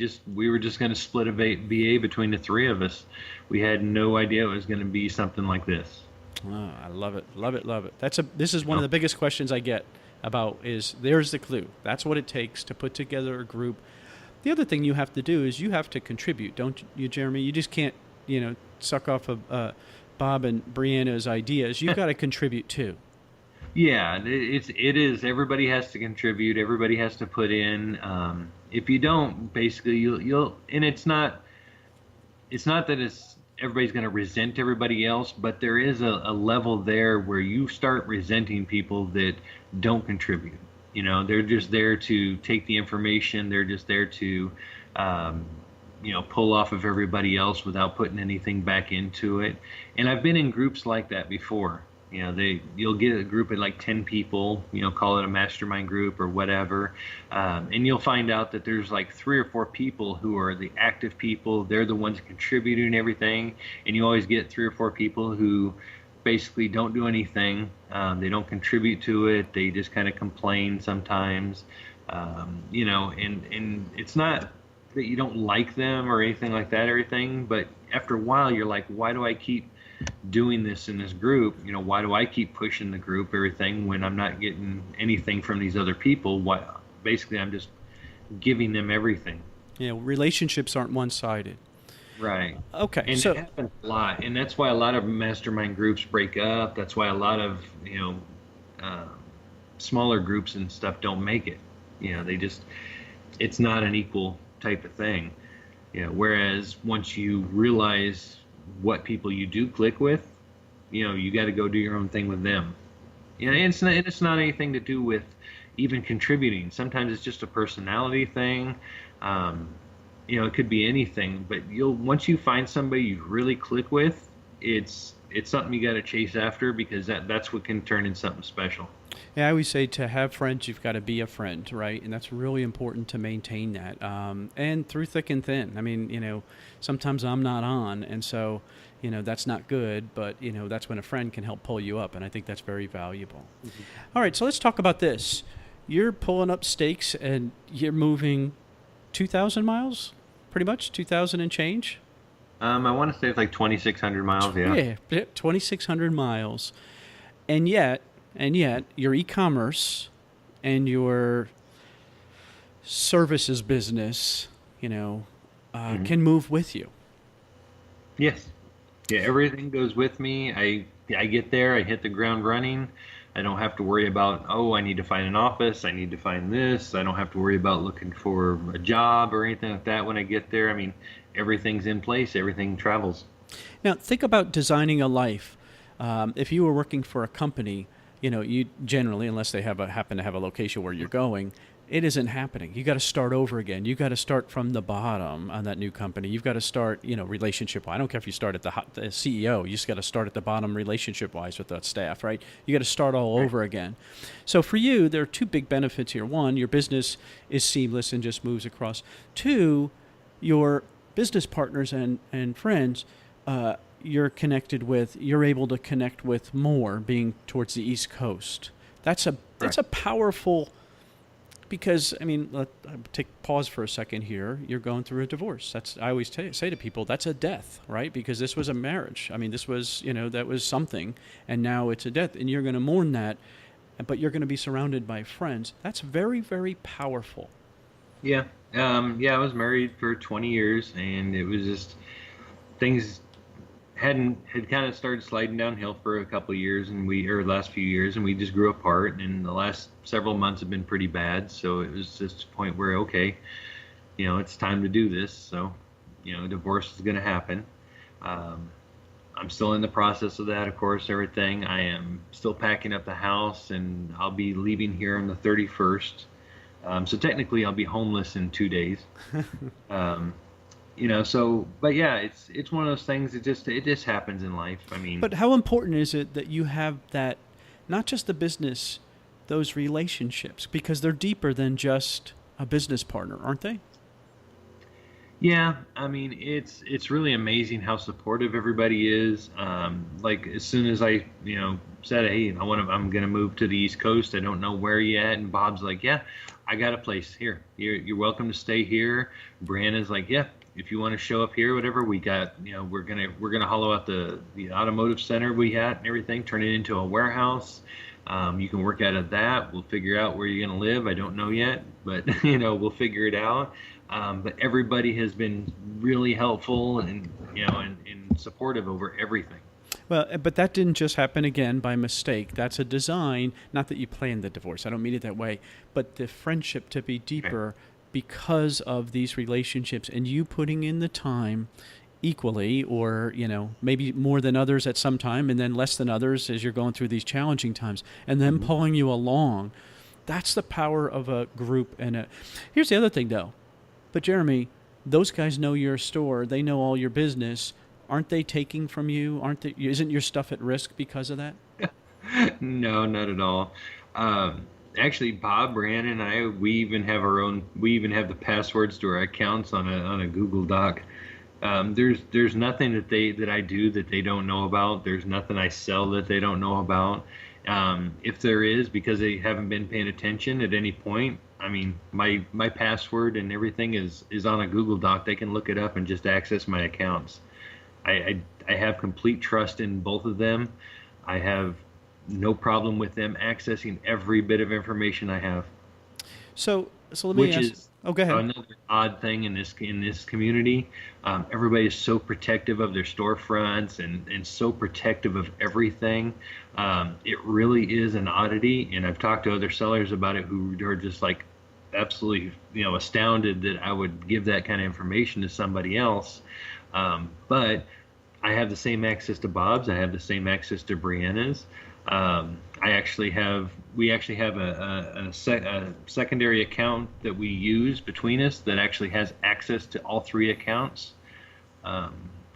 were just going to split a BA between the three of us. We had no idea it was going to be something like this. Oh, I love it, love it, love it. This is one of the biggest questions I get about there's the clue. That's what it takes to put together a group. The other thing you have to do is you have to contribute, don't you, Jeremy? You just can't, suck off of Bob and Brianna's ideas. You've got to contribute too. Yeah, it is. Everybody has to contribute. Everybody has to put in. If you don't, basically, you'll. And it's not that everybody's going to resent everybody else, but there is a level there where you start resenting people that don't contribute. They're just there to take the information. They're just there to, pull off of everybody else without putting anything back into it. And I've been in groups like that before. You'll get a group of like 10 people, call it a mastermind group or whatever. And you'll find out that there's like 3 or 4 people who are the active people. They're the ones contributing everything. And you always get 3 or 4 people who basically don't do anything. They don't contribute to it. They just kind of complain sometimes, and it's not that you don't like them or anything like that, but after a while you're like, why do I keep doing this in this group? Why do I keep pushing the group, everything, when I'm not getting anything from these other people? Basically I'm just giving them everything. Yeah, relationships aren't one-sided. Right. Okay. And it happens a lot, and that's why a lot of mastermind groups break up. That's why a lot of smaller groups and stuff don't make it. It's not an equal type of thing. Whereas once you realize what people you do click with, you got to go do your own thing with them. And it's not anything to do with even contributing. Sometimes it's just a personality thing. It could be anything, but once you find somebody you really click with, it's something you got to chase after, because that's what can turn into something special. Yeah, I always say to have friends, you've got to be a friend, right? And that's really important to maintain that. And through thick and thin. I mean, sometimes I'm not on, and so, that's not good, but, that's when a friend can help pull you up, and I think that's very valuable. Mm-hmm. All right, so let's talk about this. You're pulling up stakes, and you're moving 2,000 miles, pretty much, 2,000 and change? I want to say it's like 2,600 miles, yeah. Yeah, 2,600 miles. And yet, your e-commerce and your services business, Mm-hmm. can move with you. Yes. Yeah, everything goes with me. I get there, I hit the ground running. I don't have to worry about, I need to find an office, I need to find this. I don't have to worry about looking for a job or anything like that when I get there. I mean, everything's in place, everything travels. Now, think about designing a life. If you were working for a company, you generally, unless they happen to have a location where you're going, it isn't happening. You got to start over again. You got to start from the bottom on that new company. You've got to start, relationship. I don't care if you start at the CEO. You just got to start at the bottom relationship-wise with that staff, right? You got to start all over again. So for you, there are two big benefits here. One, your business is seamless and just moves across. Two, your business partners and friends, you're able to connect with more, being towards the East Coast. That's a powerful. Because, pause for a second here. You're going through a divorce. I always say to people, that's a death, right? Because this was a marriage. This was, that was something, and now it's a death. And you're going to mourn that, but you're going to be surrounded by friends. That's very, very powerful. Yeah. I was married for 20 years, and it was just, things had kind of started sliding downhill for a couple of years, last few years, and we just grew apart, and the last several months have been pretty bad. So it was just a point where, it's time to do this. So, divorce is going to happen. I'm still in the process of that, of course, everything. I am still packing up the house, and I'll be leaving here on the 31st. So technically I'll be homeless in 2 days. But yeah, it's one of those things. It just happens in life. But how important is it that you have that, not just the business, those relationships, because they're deeper than just a business partner, aren't they? Yeah, it's really amazing how supportive everybody is. Like as soon as I, said, hey, I'm gonna move to the East Coast. I don't know where yet, and Bob's like, yeah, I got a place here. You're welcome to stay here. Brianna's like, yeah. If you want to show up here, whatever, we got, we're gonna hollow out the automotive center we had and everything, turn it into a warehouse. You can work out of that. We'll figure out where you're gonna live. I don't know yet, but we'll figure it out. But everybody has been really helpful and and supportive over everything. Well, but that didn't just happen again by mistake. That's a design. Not that you planned the divorce. I don't mean it that way, but the friendship to be deeper. Okay. Because of these relationships and you putting in the time equally, or, maybe more than others at some time and then less than others as you're going through these challenging times, and then pulling you along. That's the power of a group. Here's the other thing though. But Jeremy, those guys know your store. They know all your business. Aren't they taking from you? Isn't your stuff at risk because of that? No, not at all. Actually, Bob, Brianna, and I, we even have the passwords to our accounts on a Google Doc. There's nothing that I do that they don't know about. There's nothing I sell that they don't know about. If there is, because they haven't been paying attention at any point, my password and everything is on a Google Doc. They can look it up and just access my accounts. I have complete trust in both of them. I have no problem with them accessing every bit of information I have. So let me which ask. is Oh, go ahead. another odd thing in this community. Everybody is so protective of their storefronts and so protective of everything. It really is an oddity, and I've talked to other sellers about it who are just like absolutely astounded that I would give that kind of information to somebody else. But I have the same access to Bob's. I have the same access to Brianna's. We actually have a secondary account that we use between us that actually has access to all three accounts.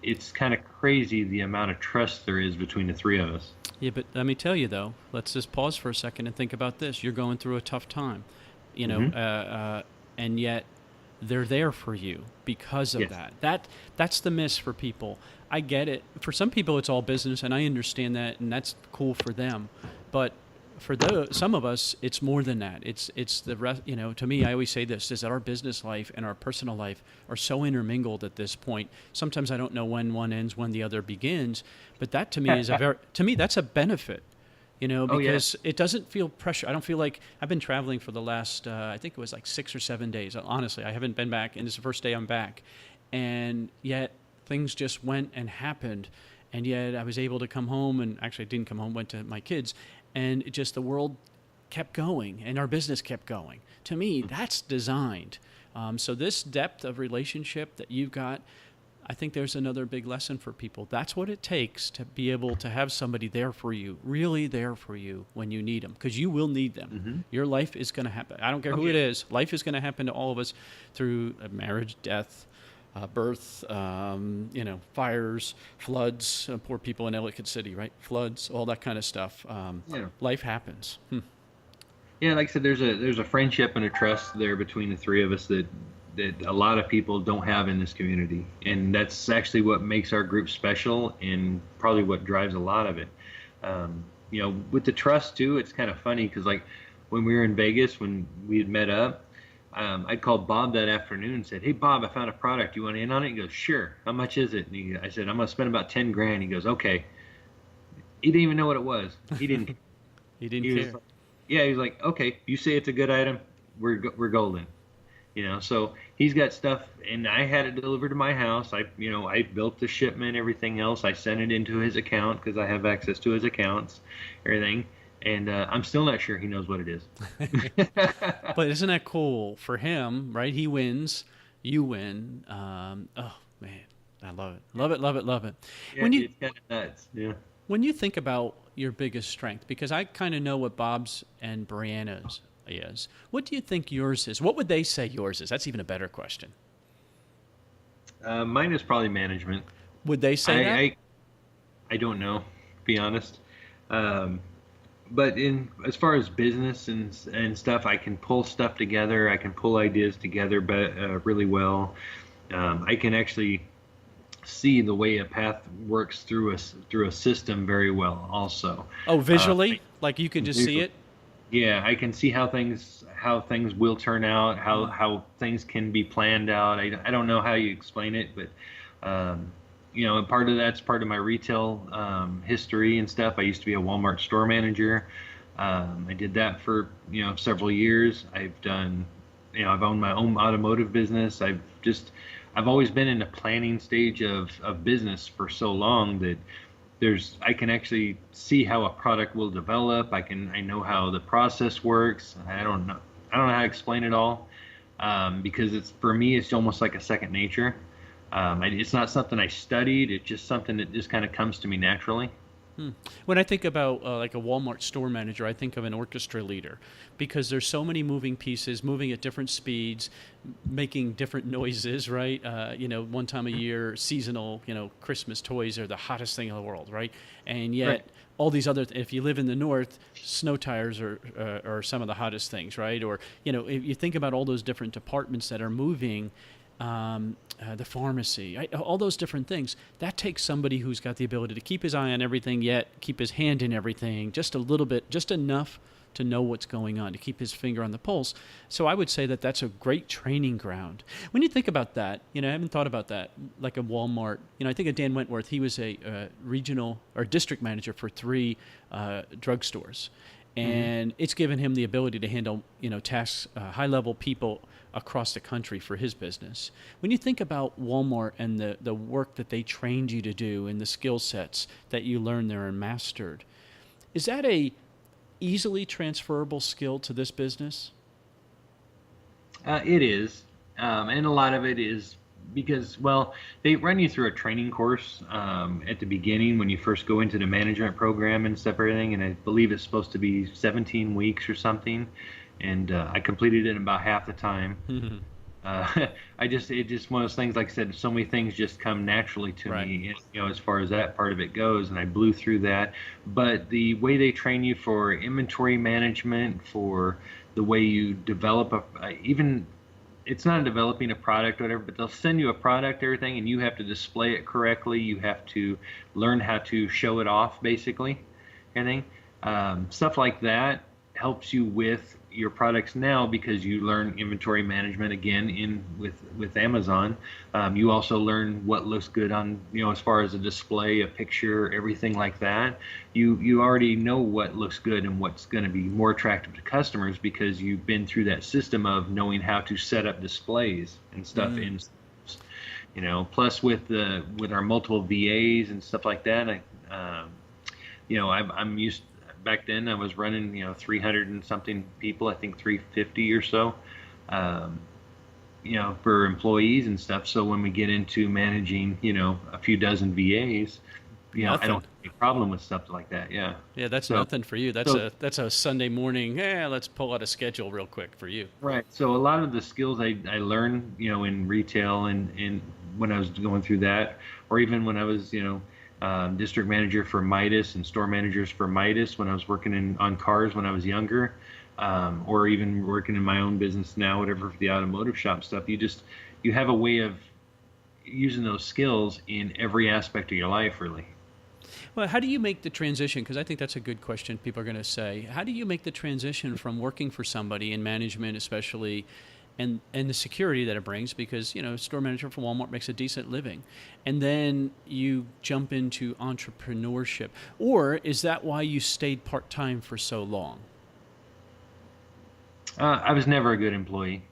It's kind of crazy the amount of trust there is between the three of us. Yeah, but let me tell you though, let's just pause for a second and think about this. You're going through a tough time, and yet they're there for you because of Yes. That's the miss for people. I get it. For some people, it's all business, and I understand that, and that's cool for them. But for some of us, it's more than that. It's the rest. To me, I always say this: is that our business life and our personal life are so intermingled at this point. Sometimes I don't know when one ends, when the other begins. But that to me is that's a benefit. Because it doesn't feel pressure. I don't feel like I've been traveling for the last, I think it was like 6 or 7 days. Honestly, I haven't been back, and this is the first day I'm back. And yet things just went and happened. And yet I was able to come home, and actually I didn't come home, went to my kids. And it just the world kept going, and our business kept going. To me, that's designed. So this depth of relationship that you've got, I think there's another big lesson for people. That's what it takes to be able to have somebody there for you, really there for you when you need them, because you will need them. Mm-hmm. Your life is going to happen. I don't care who it is. Life is going to happen to all of us through marriage, death, birth, fires, floods, poor people in Ellicott City, right? Floods, all that kind of stuff. Life happens. Yeah, like I said, there's a friendship and a trust there between the three of us that a lot of people don't have in this community, and that's actually what makes our group special, and probably what drives a lot of it. With the trust too, it's kind of funny because like when we were in Vegas, when we had met up, I called Bob that afternoon and said, "Hey Bob, I found a product. You want in on it?" He goes, "Sure. How much is it?" And I said, "I'm gonna spend about $10,000." He goes, "Okay." He didn't even know what it was. He didn't. He didn't care. He was like, "Okay, you say it's a good item, we're golden." So he's got stuff, and I had it delivered to my house. I built the shipment, everything else. I sent it into his account because I have access to his accounts, everything. And I'm still not sure he knows what it is. But isn't that cool for him, right? He wins, you win. Oh man, I love it. Love it, love it, love it. Yeah, it's kind of nuts. Yeah. When you think about your biggest strength, because I kind of know what Bob's and Brianna's is, what do you think yours is? What would they say yours is? That's even a better question. Mine is probably management. Would they say that? I don't know, to be honest. But as far as business and stuff, I can pull stuff together. I can pull ideas together really well. I can actually see the way a path works through a system very well also. Oh, visually? Like you can just see it? Yeah, I can see how things will turn out, how things can be planned out. I don't know how you explain it, but and part of that's part of my retail history and stuff. I used to be a Walmart store manager. I did that for several years. I've done I've owned my own automotive business. I've always been in the planning stage of business for so long that I can actually see how a product will develop. I know how the process works. I don't know how to explain it all because for me it's almost like a second nature. It's not something I studied. It's just something that just kind of comes to me naturally. When I think about like a Walmart store manager, I think of an orchestra leader because there's so many moving pieces, moving at different speeds, making different noises, right? One time a year, seasonal, Christmas toys are the hottest thing in the world, right? And yet Right. all these other, if you live in the north, snow tires are some of the hottest things, right? Or, if you think about all those different departments that are moving, the pharmacy, all those different things, that takes somebody who's got the ability to keep his eye on everything, yet keep his hand in everything, just a little bit, just enough to know what's going on, to keep his finger on the pulse. So I would say that that's a great training ground. When you think about that, I haven't thought about that, like a Walmart. I think of Dan Wentworth. He was a regional or district manager for 3 drugstores. and it's given him the ability to handle, tasks, high-level people across the country for his business. When you think about Walmart and the work that they trained you to do and the skill sets that you learned there and mastered, is that a easily transferable skill to this business? It is, and a lot of it is because, well, they run you through a training course at the beginning when you first go into the management program and stuff, everything, and I believe it's supposed to be 17 weeks or something, and I completed it in about half the time. It's just one of those things, like I said, so many things just come naturally to me, as far as that part of it goes, and I blew through that. But the way they train you for inventory management, for the way you develop even it's not developing a product or whatever, but they'll send you a product, everything, and you have to display it correctly. You have to learn how to show it off, basically, everything. Stuff like that helps you with your products now because you learn inventory management again with Amazon. You also learn what looks good on, as far as a display, a picture, everything like that. You already know what looks good and what's going to be more attractive to customers because you've been through that system of knowing how to set up displays and stuff in, plus with our multiple VAs and stuff like that. I'm used. Back then I was running, 300 and something people, I think 350 or so, for employees and stuff. So when we get into managing, a few dozen VAs, I don't have any problem with stuff like that. Yeah. Yeah. That's nothing for you. That's a Sunday morning. Let's pull out a schedule real quick for you. Right. So a lot of the skills I learned, in retail and when I was going through that, or even when I was, district manager for Midas and store managers for Midas when I was working on cars when I was younger, or even working in my own business now, whatever, for the automotive shop stuff. You have a way of using those skills in every aspect of your life, really. Well, how do you make the transition? Because I think that's a good question people are going to say. How do you make the transition from working for somebody in management, especially, and the security that it brings, because, store manager for Walmart makes a decent living, and then you jump into entrepreneurship? Or is that why you stayed part-time for so long? I was never a good employee.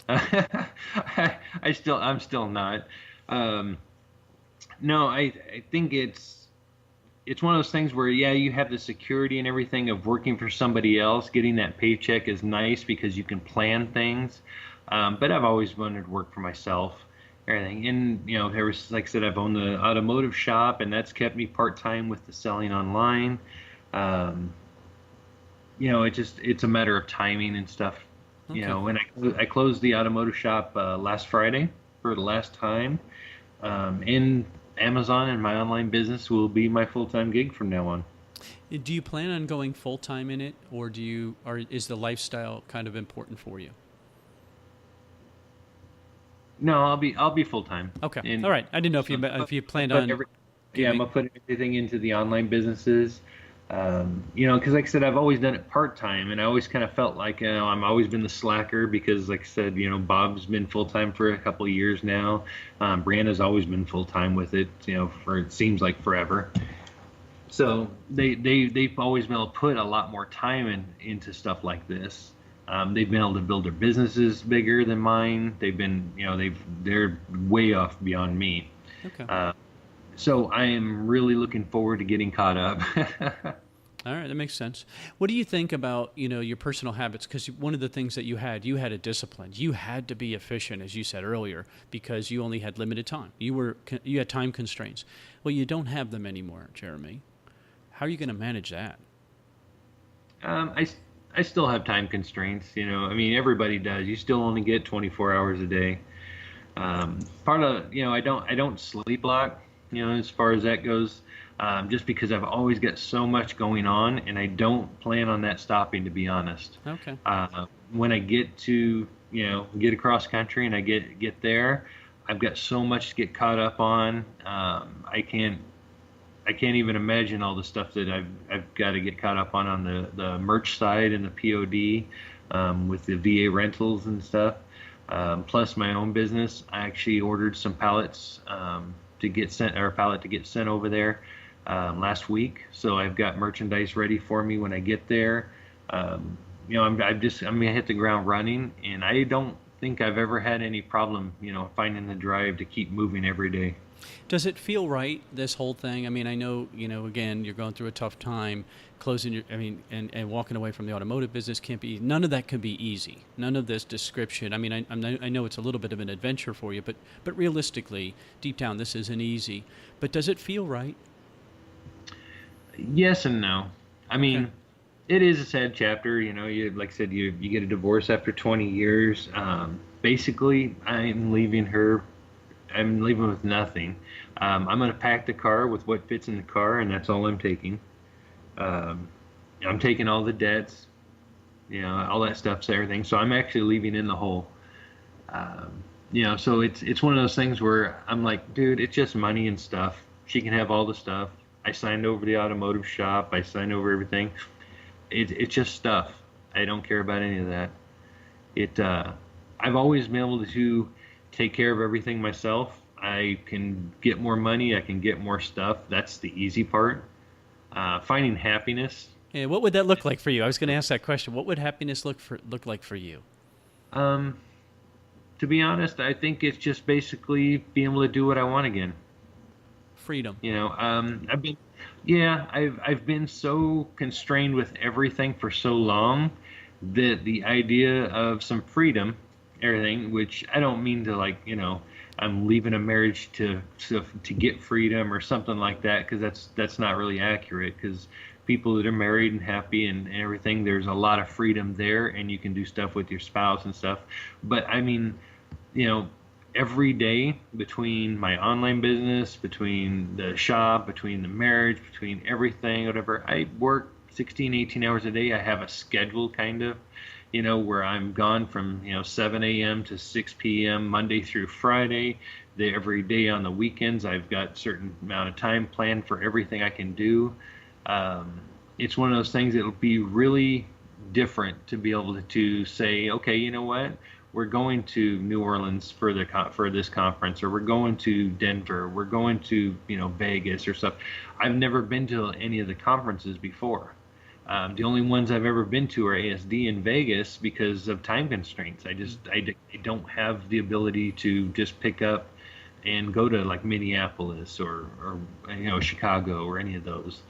I'm still not. No, I think it's one of those things where, you have the security and everything of working for somebody else. Getting that paycheck is nice because you can plan things. But I've always wanted to work for myself, everything. And, there was, like I said, I've owned the automotive shop, and that's kept me part-time with the selling online. It's a matter of timing and stuff, Okay. And I closed the automotive shop last Friday for the last time. And Amazon and my online business will be my full-time gig from now on. Do you plan on going full-time in it, or is the lifestyle kind of important for you? No, I'll be full time. Okay. And all right. I didn't know if you planned on. I'm gonna put everything into the online businesses. Because like I said, I've always done it part time, and I always kind of felt like I've always been the slacker because, like I said, Bob's been full time for a couple of years now. Brianna's always been full time with it, for it seems like forever. So they've always been able to put a lot more time into stuff like this. They've been able to build their businesses bigger than mine. They've been, they're way off beyond me. Okay. So I am really looking forward to getting caught up. All right, that makes sense. What do you think about, your personal habits? Because one of the things that you had a discipline. You had to be efficient, as you said earlier, because you only had limited time. You had time constraints. Well, you don't have them anymore, Jeremy. How are you going to manage that? I still have time constraints, everybody does. You still only get 24 hours a day. Part of, I don't sleep a lot, as far as that goes, just because I've always got so much going on, and I don't plan on that stopping, to be honest. Okay. When I get to, get across country and I get there, I've got so much to get caught up on. I can't even imagine all the stuff that I've got to get caught up on the merch side and the POD, with the VA rentals and stuff. Plus my own business. I actually ordered some pallets to get sent over there last week. So I've got merchandise ready for me when I get there. I'm gonna hit the ground running, and I don't think I've ever had any problem, finding the drive to keep moving every day. Does it feel right, this whole thing? I mean, I know, again, you're going through a tough time closing and walking away from the automotive business can't be, none of that can be easy. None of this description. I mean, I know it's a little bit of an adventure for you, but realistically, deep down, this isn't easy. But does it feel right? Yes and no. I mean, okay. It is a sad chapter. Like I said, you get a divorce after 20 years. Basically, I'm leaving with nothing. I'm going to pack the car with what fits in the car, and that's all I'm taking. I'm taking all the debts, all that stuff's everything. So I'm actually leaving in the hole. So it's one of those things where I'm like, dude, it's just money and stuff. She can have all the stuff. I signed over the automotive shop. I signed over everything. It's just stuff. I don't care about any of that. I've always been able to take care of everything myself. I can get more money. I can get more stuff. That's the easy part. Finding happiness. Yeah, what would that look like for you? I was going to ask that question. What would happiness look like for you? To be honest, I think it's just basically being able to do what I want again. Freedom. I've been so constrained with everything for so long that the idea of some freedom, everything, which I don't mean to I'm leaving a marriage to get freedom or something like that, because that's not really accurate, because people that are married and happy and everything, there's a lot of freedom there, and you can do stuff with your spouse and stuff. But I mean, every day, between my online business, between the shop, between the marriage, between everything, whatever, I work 16, 18 hours a day. I have a schedule kind of, where I'm gone from, 7 a.m. to 6 p.m. Monday through Friday. Every day on the weekends, I've got a certain amount of time planned for everything I can do. It's one of those things that'll be really different to be able to say, okay, you know what? We're going to New Orleans for this conference, or we're going to Denver, we're going to Vegas or stuff. I've never been to any of the conferences before. The only ones I've ever been to are ASD in Vegas because of time constraints. I don't have the ability to just pick up and go to like Minneapolis or Chicago or any of those.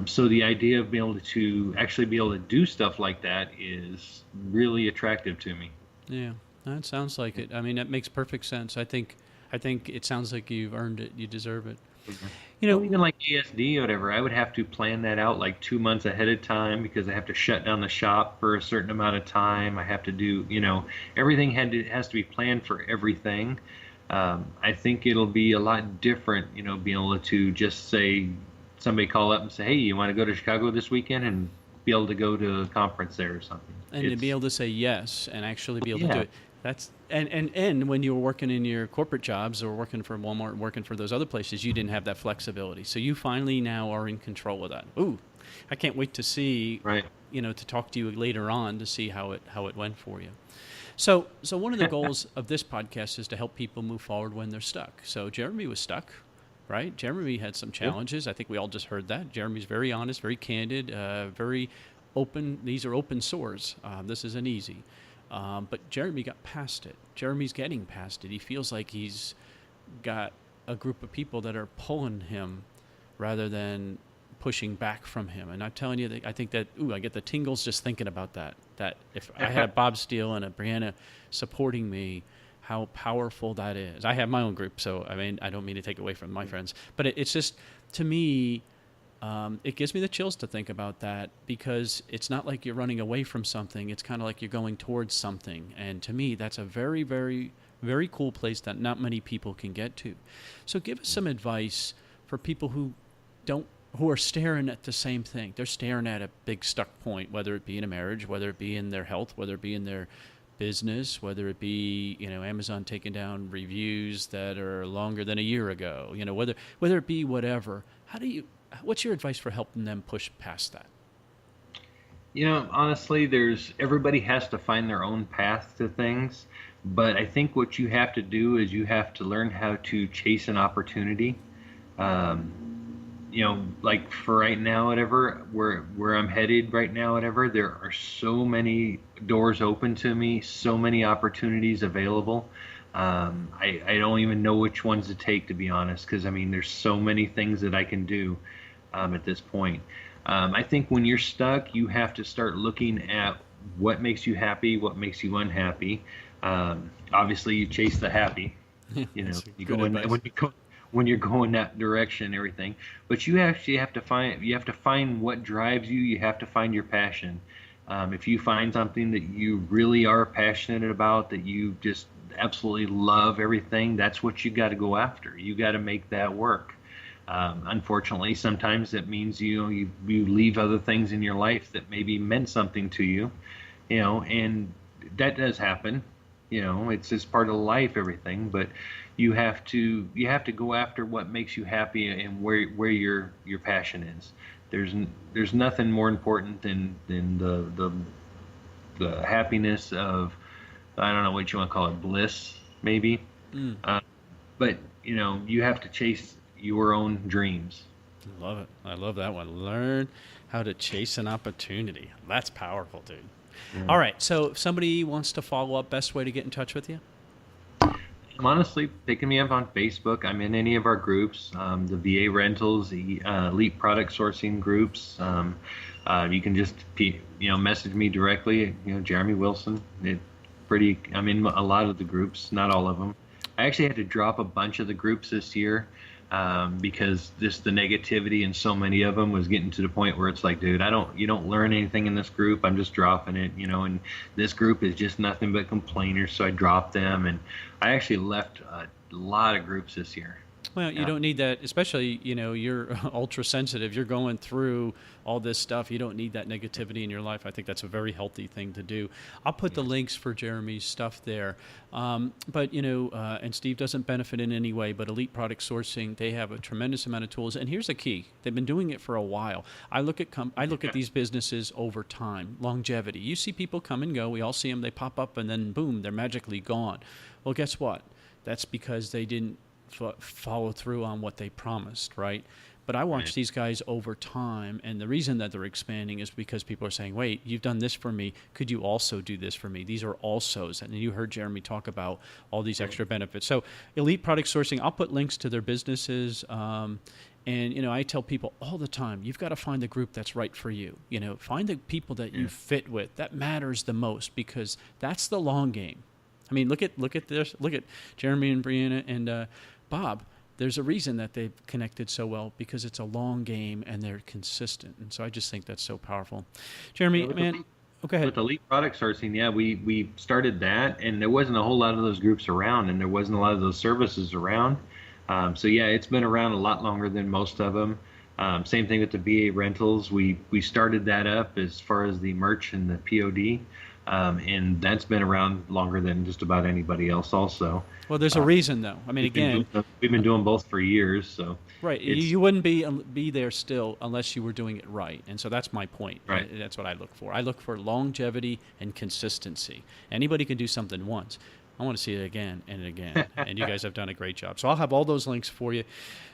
So the idea of being able to actually be able to do stuff like that is really attractive to me. Yeah, that sounds like it. I mean, that makes perfect sense. I think it sounds like you've earned it. You deserve it. Mm-hmm. Even like ASD or whatever, I would have to plan that out like 2 months ahead of time, because I have to shut down the shop for a certain amount of time. I have to do, everything has to be planned for everything. I think it'll be a lot different, being able to just say, somebody call up and say, hey, you want to go to Chicago this weekend, and be able to go to a conference there or something. And to be able to say yes and actually be able to do it. That's and when you were working in your corporate jobs or working for Walmart, working for those other places, you didn't have that flexibility. So you finally now are in control of that. Ooh, I can't wait to see, to talk to you later on to see how it went for you. So one of the goals of this podcast is to help people move forward when they're stuck. So Jeremy was stuck, right? Jeremy had some challenges. Yep. I think we all just heard that. Jeremy's very honest, very candid, very open. These are open sores. This isn't easy. But Jeremy got past it. Jeremy's getting past it. He feels like he's got a group of people that are pulling him rather than pushing back from him. And I'm telling you, I think that, I get the tingles just thinking about that. That if I had a Bob Steele and a Brianna supporting me, how powerful that is. I have my own group, so I mean, I don't mean to take away from my friends, but it's just, to me, it gives me the chills to think about that, because it's not like you're running away from something. It's kind of like you're going towards something. And to me, that's a very, very, very cool place that not many people can get to. So give us some advice for people who are staring at the same thing. They're staring at a big stuck point, whether it be in a marriage, whether it be in their health, whether it be in their business, whether it be, Amazon taking down reviews that are longer than a year ago, whether it be whatever. What's your advice for helping them push past that? Honestly, everybody has to find their own path to things, but I think what you have to do is you have to learn how to chase an opportunity. like for right now, whatever, where I'm headed right now, whatever, there are so many doors open to me, so many opportunities available. I don't even know which ones to take, to be honest, because I mean, there's so many things that I can do at this point. I think when you're stuck, you have to start looking at what makes you happy, what makes you unhappy. Obviously, you chase the happy. That's You good go in advice. when you're going that direction and everything. But you actually have to find what drives you. You have to find your passion. If you find something that you really are passionate about, that you just absolutely love everything, that's what you got to go after. You got to make that work. Unfortunately, sometimes that means you leave other things in your life that maybe meant something to you, and that does happen. It's just part of life, everything. But you have to go after what makes you happy and where your passion is. There's nothing more important than the happiness of, I don't know what you want to call it, bliss maybe. But you have to chase your own dreams. Love it. I love that one. Learn how to chase an opportunity. That's powerful, dude. Yeah. All right. So if somebody wants to follow up, best way to get in touch with you? Honestly, picking me up on Facebook. I'm in any of our groups, the VA rentals, the elite product sourcing groups. You can just message me directly. Jeremy Wilson. I'm in a lot of the groups, not all of them. I actually had to drop a bunch of the groups this year because just the negativity in so many of them was getting to the point where it's like, dude, you don't learn anything in this group. I'm just dropping it, and this group is just nothing but complainers. So I dropped them, and I actually left a lot of groups this year. Well, you don't need that, especially, you're ultra sensitive. You're going through all this stuff. You don't need that negativity in your life. I think that's a very healthy thing to do. I'll put the links for Jeremy's stuff there. But, and Steve doesn't benefit in any way, but Elite Product Sourcing, they have a tremendous amount of tools. And here's the key. They've been doing it for a while. I look at these businesses over time, longevity. You see people come and go. We all see them. They pop up and then, boom, they're magically gone. Well, guess what? That's because they didn't follow through on what they promised, right? But I watch these guys over time, and the reason that they're expanding is because people are saying, wait, you've done this for me. Could you also do this for me? These are alsos. And you heard Jeremy talk about all these extra benefits. So Elite Product Sourcing, I'll put links to their businesses. And, I tell people all the time, you've got to find the group that's right for you. Find the people that you fit with. That matters the most, because that's the long game. I mean, look at this. Look at Jeremy and Brianna and Bob. There's a reason that they've connected so well, because it's a long game and they're consistent. And so I just think that's so powerful. Jeremy, man, go ahead. With Elite Product Sourcing, we started that, and there wasn't a whole lot of those groups around, and there wasn't a lot of those services around. It's been around a lot longer than most of them. Same thing with the VA rentals. We started that up as far as the merch and the POD. And that's been around longer than just about anybody else also. Well, there's a reason, though. I mean, we've been doing both for years. So right. You wouldn't be there still unless you were doing it right. And so that's my point. Right. That's what I look for. I look for longevity and consistency. Anybody can do something once. I want to see it again and again. And you guys have done a great job. So I'll have all those links for you.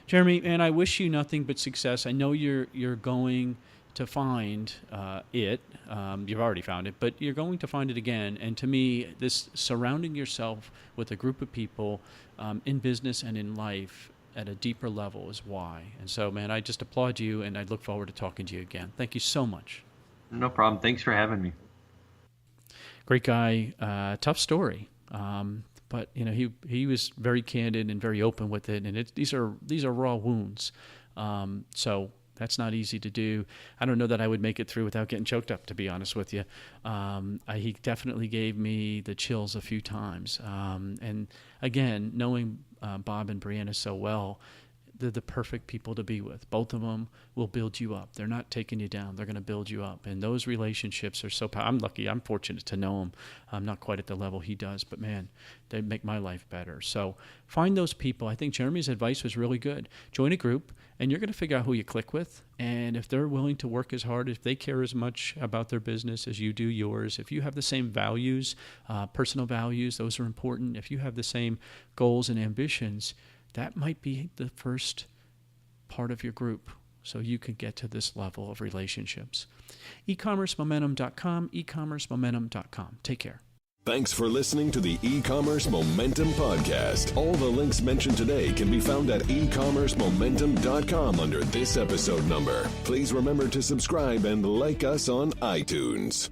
Jeremy, and I wish you nothing but success. I know you're going to find it. You've already found it, but you're going to find it again. And to me, this surrounding yourself with a group of people in business and in life at a deeper level is why. And so, man, I just applaud you, and I look forward to talking to you again. Thank you so much. No problem. Thanks for having me. Great guy. Tough story. But he was very candid and very open with it. And these are raw wounds. So that's not easy to do. I don't know that I would make it through without getting choked up, to be honest with you. He definitely gave me the chills a few times. And again, knowing Bob and Brianna so well, they're the perfect people to be with. Both of them will build you up. They're not taking you down. They're going to build you up. And those relationships are so powerful. I'm lucky. I'm fortunate to know him. I'm not quite at the level he does, but man, they make my life better. So find those people. I think Jeremy's advice was really good. Join a group, and you're going to figure out who you click with. And if they're willing to work as hard, if they care as much about their business as you do yours, if you have the same values, personal values, those are important. If you have the same goals and ambitions, that might be the first part of your group. so you can get to this level of relationships. ecommercemomentum.com, ecommercemomentum.com. Take care. Thanks for listening to the E-Commerce Momentum Podcast. All the links mentioned today can be found at ecommercemomentum.com under this episode number. Please remember to subscribe and like us on iTunes.